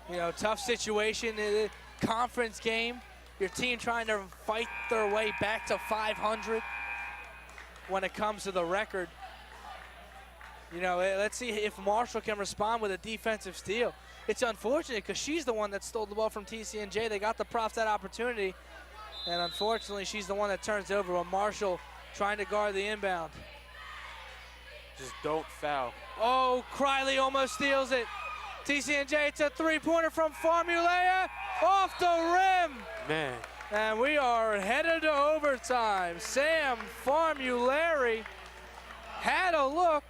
[SPEAKER 12] You know, tough situation, conference game, your team trying to fight their way back to 500 when it comes to the record. You know, let's see if Marshall can respond with a defensive steal. It's unfortunate because she's the one that stole the ball from TCNJ. They got the Profs that opportunity, and unfortunately she's the one that turns it over while Marshall trying to guard the inbound.
[SPEAKER 13] Just don't foul.
[SPEAKER 12] Oh, Criley almost steals it. TCNJ, it's a three-pointer from Formulea off the rim.
[SPEAKER 13] Man.
[SPEAKER 12] And we are headed to overtime. Sam Formulary had a look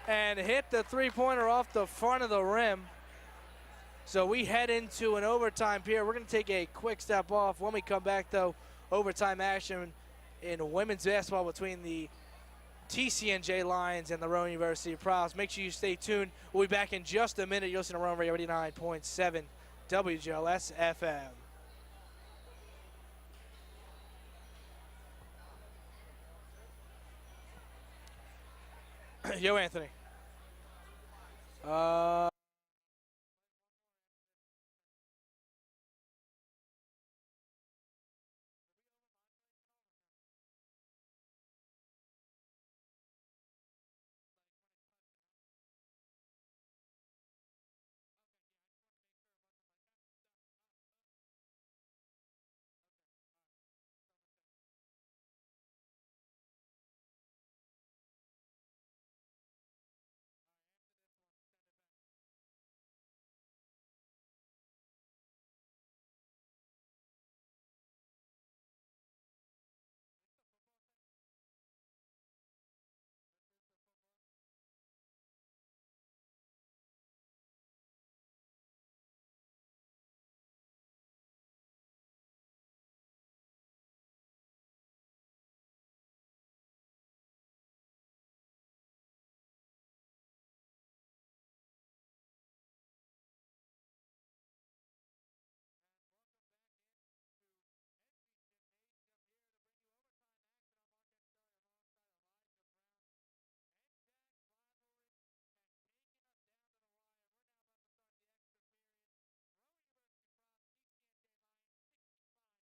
[SPEAKER 12] and hit the three-pointer off the front of the rim. So we head into an overtime period. We're going to take a quick step off. When we come back, though, overtime action in women's basketball between the TCNJ Lions and the Rowan University Profs. Make sure you stay tuned. We'll be back in just a minute. You'll listen to Rowan Radio 89.7 WGLS FM. Yo, Anthony.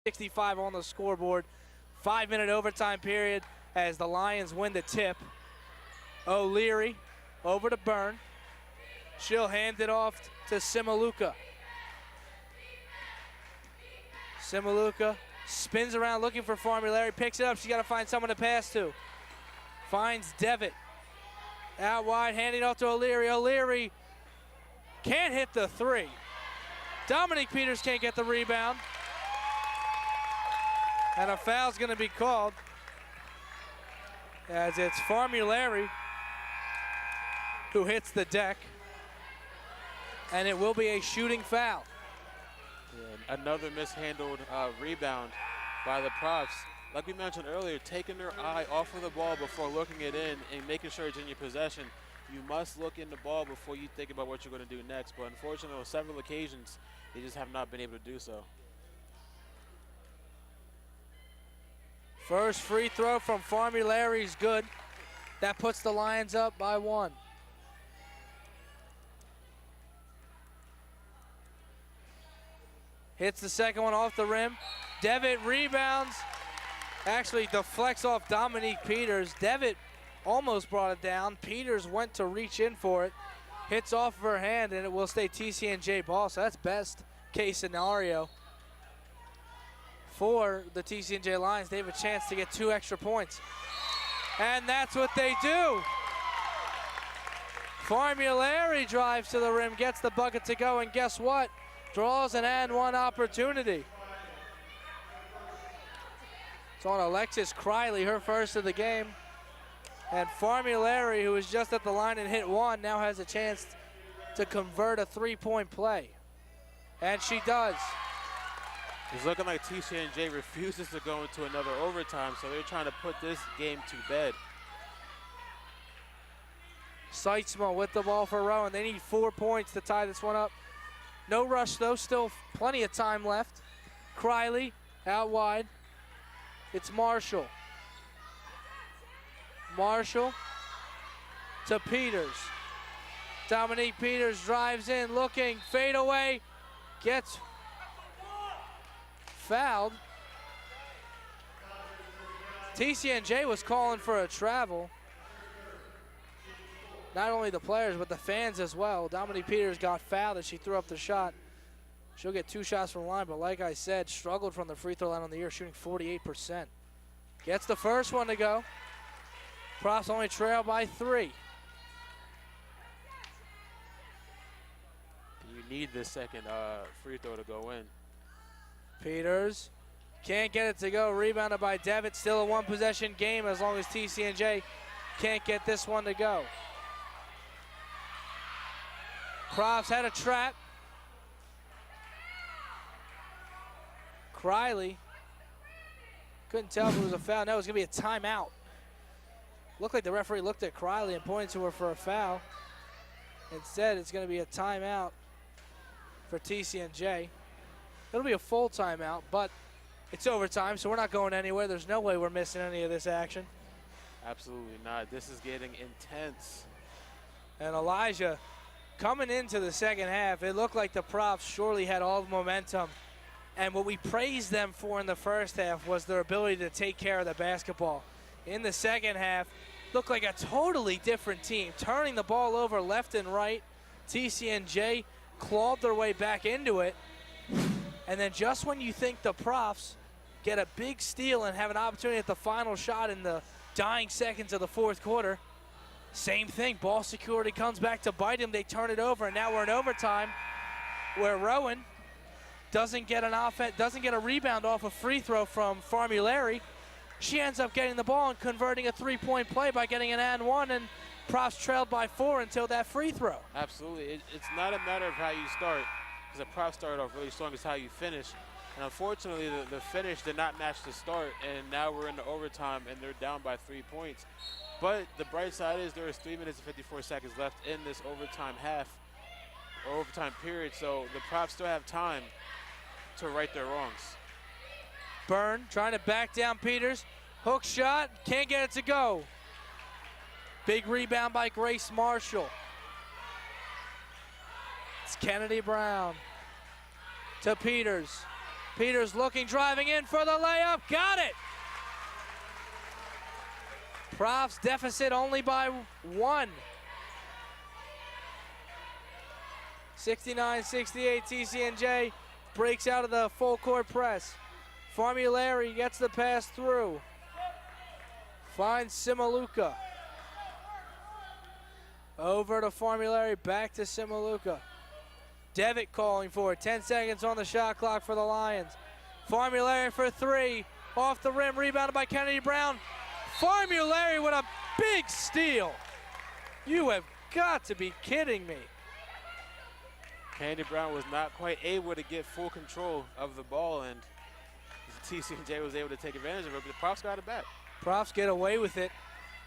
[SPEAKER 12] 65 on the scoreboard. 5-minute overtime period as the Lions win the tip. O'Leary over to Byrne. She'll hand it off to Simaluka. Simaluka spins around looking for Formulary, picks it up. She's got to find someone to pass to. Finds Devitt. Out wide, handing off to O'Leary. O'Leary can't hit the three. Dominique Peters can't get the rebound. And a foul's going to be called as it's Formulary who hits the deck. And it will be a shooting foul.
[SPEAKER 13] Yeah, another mishandled rebound by the Profs. Like we mentioned earlier, taking their eye off of the ball before looking it in and making sure it's in your possession. You must look in the ball before you think about what you're going to do next. But unfortunately, on several occasions, they just have not been able to do so.
[SPEAKER 12] First free throw from Formulary is good. That puts the Lions up by 1. Hits the second one off the rim. Devitt rebounds. Actually deflects off Dominique Peters. Devitt almost brought it down. Peters went to reach in for it. Hits off of her hand, and it will stay TCNJ ball. So that's best case scenario for the TCNJ Lions. They have a chance to get 2 extra points. And that's what they do. Formulary drives to the rim, gets the bucket to go, and guess what? Draws an and one opportunity. It's on Alexis Criley, her first of the game. And Formulary, who was just at the line and hit 1, now has a chance to convert a 3-point play. And she does.
[SPEAKER 13] It's looking like TCNJ refuses to go into another overtime, so they're trying to put this game to bed.
[SPEAKER 12] Seitzma with the ball for Rowan. They need 4 points to tie this one up. No rush though, still plenty of time left. Criley out wide. It's Marshall. Marshall to Peters. Dominique Peters drives in, looking, fade away, gets fouled. TCNJ was calling for a travel. Not only the players, but the fans as well. Dominique Peters got fouled as she threw up the shot. She'll get 2 shots from the line, but like I said, struggled from the free throw line on the year, shooting 48%. Gets the first one to go. Profs only trail by 3.
[SPEAKER 13] You need this second free throw to go in.
[SPEAKER 12] Peters can't get it to go. Rebounded by Devitt. Still a 1-possession game as long as TCNJ can't get this one to go. Profs had a trap. Criley couldn't tell if it was a foul. No, it was going to be a timeout. Looked like the referee looked at Criley and pointed to her for a foul. Instead, it's going to be a timeout for TCNJ. It'll be a full timeout, but it's overtime, so we're not going anywhere. There's no way we're missing any of this action.
[SPEAKER 13] Absolutely not. This is getting intense.
[SPEAKER 12] And Elijah, coming into the second half, it looked like the Profs surely had all the momentum. And what we praised them for in the first half was their ability to take care of the basketball. In the second half, looked like a totally different team, turning the ball over left and right. TCNJ clawed their way back into it. And then just when you think the Profs get a big steal and have an opportunity at the final shot in the dying seconds of the fourth quarter, same thing. Ball security comes back to bite them. They turn it over, and now we're in overtime where Rowan doesn't get a rebound off a free throw from Formulary. She ends up getting the ball and converting a 3-point play by getting an and one, and Profs trailed by 4 until that free throw.
[SPEAKER 13] Absolutely. It's not a matter of how you start, because the Profs started off really strong. It's how you finish. And unfortunately, the finish did not match the start, and now we're in the overtime, and they're down by 3 points. But the bright side is there is 3 minutes and 54 seconds left in this overtime half, or overtime period, so the Profs still have time to right their wrongs.
[SPEAKER 12] Byrne trying to back down Peters. Hook shot, can't get it to go. Big rebound by Grace Marshall. It's Kennedy Brown to Peters. Peters looking, driving in for the layup. Got it! Profs deficit only by 1. 69-68, TCNJ breaks out of the full court press. Formulary gets the pass through. Finds Simaluka. Over to Formulary, back to Simaluka. Devitt calling for it. 10 seconds on the shot clock for the Lions. Formulary for 3. Off the rim, rebounded by Kennedy Brown. Formulary with a big steal. You have got to be kidding me.
[SPEAKER 13] Kennedy Brown was not quite able to get full control of the ball, and TCNJ was able to take advantage of it, but the Profs got it back.
[SPEAKER 12] Profs get away with it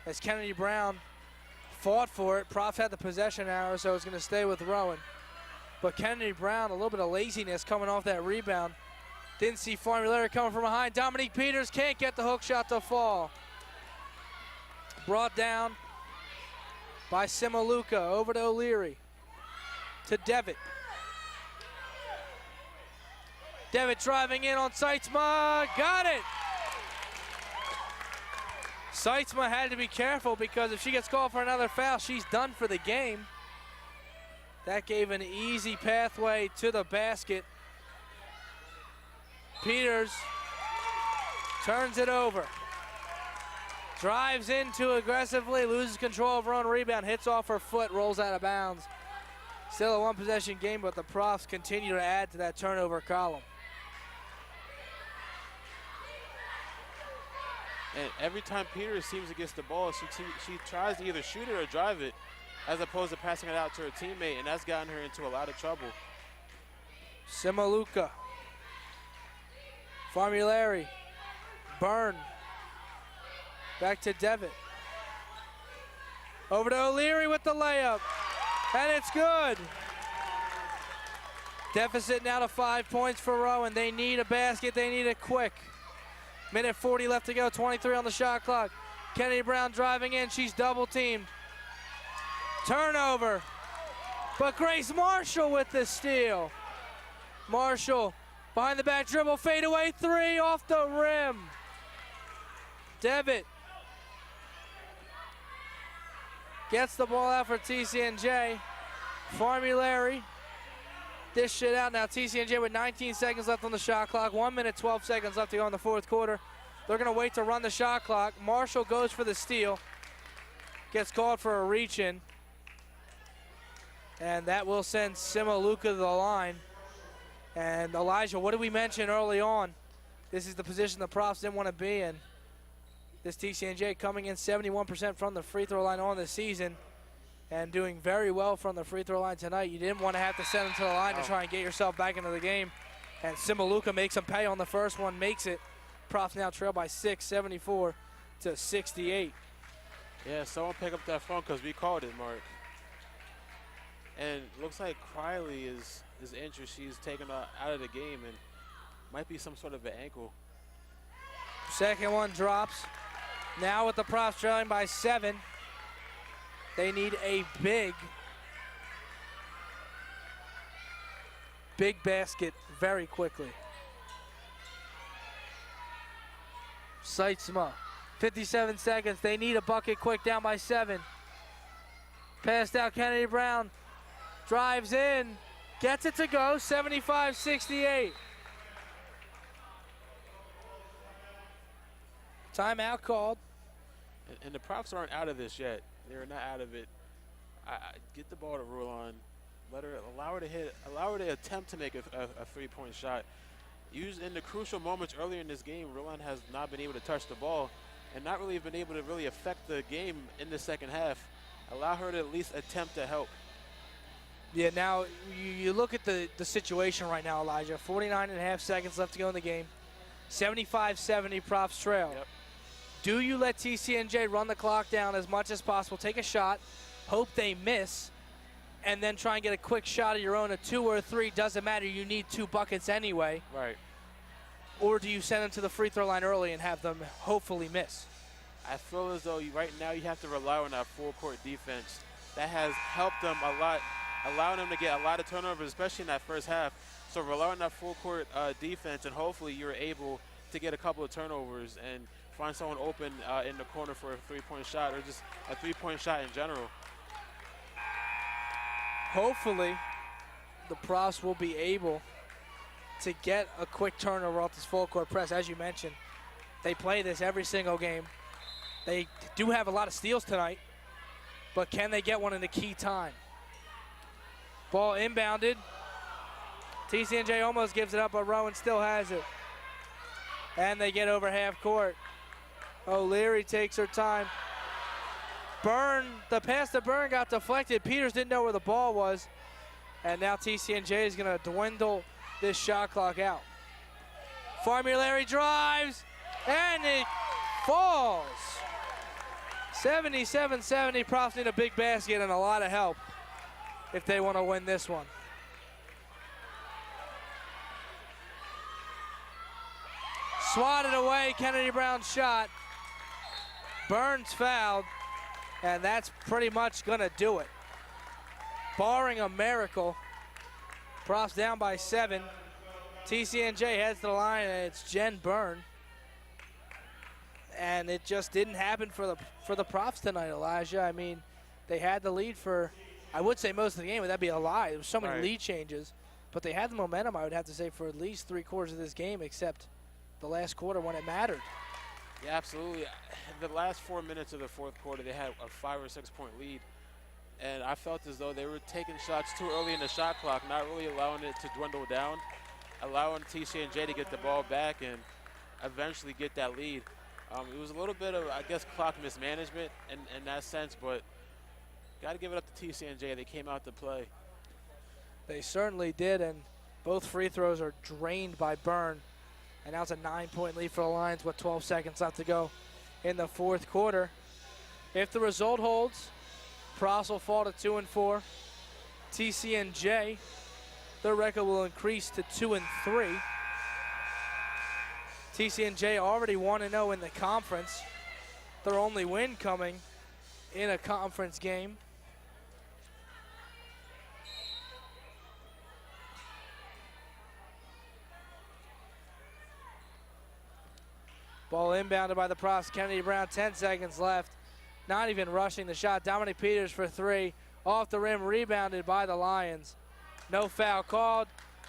[SPEAKER 12] as Kennedy Brown fought for it. Profs had the possession arrow, so it's going to stay with Rowan. But Kennedy Brown, a little bit of laziness coming off that rebound. Didn't see Formulary coming from behind. Dominique Peters can't get the hook shot to fall. Brought down by Simaluka. Over to O'Leary. To Devitt. Devitt driving in on Seitzma. Got it! Seitzma had to be careful because if she gets called for another foul, she's done for the game. That gave an easy pathway to the basket. Peters turns it over. Drives into aggressively, loses control of her own rebound, hits off her foot, rolls out of bounds. Still a one-possession game, but the Profs continue to add to that turnover column.
[SPEAKER 13] And every time Peters seems to get the ball, she tries to either shoot it or drive it, as opposed to passing it out to her teammate, and that's gotten her into a lot of trouble.
[SPEAKER 12] Simaluka. Formulary. Byrne. Back to Devitt. Over to O'Leary with the layup. And it's good. Deficit now to 5 points for Rowan. They need a basket. They need it quick. Minute 40 left to go. 23 on the shot clock. Kennedy Brown driving in. She's double teamed. Turnover. But Grace Marshall with the steal. Marshall behind the back dribble. Fadeaway 3 off the rim. Devitt gets the ball out for TCNJ. Formulary dish shit out now. TCNJ with 19 seconds left on the shot clock. 1 minute, 12 seconds left to go in the fourth quarter. They're going to wait to run the shot clock. Marshall goes for the steal. Gets called for a reach-in. And that will send Simaluka to the line. And Elijah, what did we mention early on? This is the position the Profs didn't want to be in. This TCNJ coming in 71% from the free throw line on the season and doing very well from the free throw line tonight. You didn't want to have to send them to the line to try and get yourself back into the game. And Simaluka makes them pay on the first one, makes it. Profs now trail by 6, 74-68.
[SPEAKER 13] Yeah, someone pick up that phone because we called it, Mark. And looks like Criley is injured. She's taken out of the game and might be some sort of an ankle.
[SPEAKER 12] Second one drops. Now with the Profs trailing by 7, they need a big basket very quickly. Seitzma, 57 seconds. They need a bucket quick, down by 7. Passed out Kennedy Brown. Drives in, gets it to go, 75-68. Timeout called.
[SPEAKER 13] And the Profs aren't out of this yet. They're not out of it. Get the ball to Rowan. Allow her to attempt to make a 3-point shot. In the crucial moments earlier in this game, Rowan has not been able to touch the ball and not really been able to really affect the game in the second half. Allow her to at least attempt to help.
[SPEAKER 12] Yeah, now you look at the situation right now, Elijah. 49.5 seconds left to go in the game. 75-70 Profs trail.
[SPEAKER 13] Yep.
[SPEAKER 12] Do you let TCNJ run the clock down as much as possible, take a shot, hope they miss, and then try and get a quick shot of your own, a 2 or a 3, doesn't matter, you need 2 buckets anyway.
[SPEAKER 13] Right.
[SPEAKER 12] Or do you send them to the free throw line early and have them hopefully miss?
[SPEAKER 13] I feel as though right now you have to rely on that full court defense. That has helped them a lot, allowing them to get a lot of turnovers, especially in that first half. So rely on that full court defense, and hopefully you're able to get a couple of turnovers and find someone open in the corner for a three-point shot, or just a three-point shot in general.
[SPEAKER 12] Hopefully, the Profs will be able to get a quick turnover off this full court press. As you mentioned, they play this every single game. They do have a lot of steals tonight, but can they get one in a key time? Ball inbounded. TCNJ almost gives it up, but Rowan still has it. And they get over half court. O'Leary takes her time. The pass to Byrne got deflected. Peters didn't know where the ball was. And now TCNJ is going to dwindle this shot clock out. Formulary drives, and it falls. 77-70. Profs need a big basket and a lot of help if they want to win this one. Swatted away, Kennedy Brown's shot. Burns fouled, and that's pretty much gonna do it. Barring a miracle, Profs down by 7. TCNJ heads to the line, and it's Jen Byrne. And it just didn't happen for the Profs tonight, Elijah. I mean, they had the lead for, I would say most of the game, but that'd be a lie. There was so many lead changes, but they had the momentum, I would have to say, for at least 3/4 of this game, except the last quarter when it mattered.
[SPEAKER 13] Yeah, absolutely. The last 4 minutes of the fourth quarter, they had a 5 or 6 point lead. And I felt as though they were taking shots too early in the shot clock, not really allowing it to dwindle down, allowing TCNJ to get the ball back and eventually get that lead. It was a little bit of, I guess, clock mismanagement in that sense, but got to give it up to TCNJ. They came out to play.
[SPEAKER 12] They certainly did, and both free throws are drained by Byrne. And now it's a 9-point lead for the Lions with 12 seconds left to go in the fourth quarter. If the result holds, Profs will fall to 2-4. TCNJ, their record will increase to 2-3. TCNJ already 1-0 in the conference. Their only win coming in a conference game. Ball inbounded by the Profs. Kennedy Brown, 10 seconds left. Not even rushing the shot. Dominic Peters for 3. Off the rim, rebounded by the Lions. No foul called.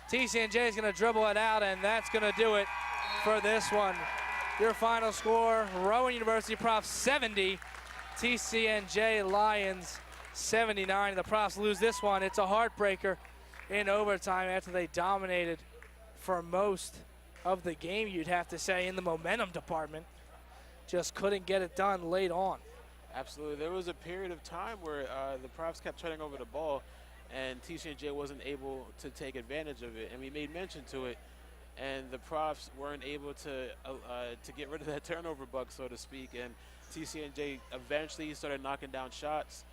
[SPEAKER 12] TCNJ is going to dribble it out, and that's going to do it for this one. Your final score, Rowan University Profs 70, TCNJ Lions 79. The Profs lose this one. It's a heartbreaker in overtime after they dominated for most of the game, you'd have to say, in the momentum department. Just couldn't get it done late on.
[SPEAKER 13] Absolutely. There was a period of time where the Profs kept turning over the ball, and TCNJ wasn't able to take advantage of it. And we made mention to it, and the Profs weren't able to get rid of that turnover bug, so to speak. And TCNJ eventually started knocking down shots,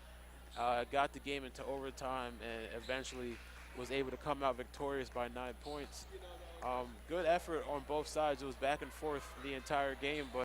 [SPEAKER 13] got the game into overtime, and eventually was able to come out victorious by 9 points. Good effort on both sides. It was back and forth the entire game, but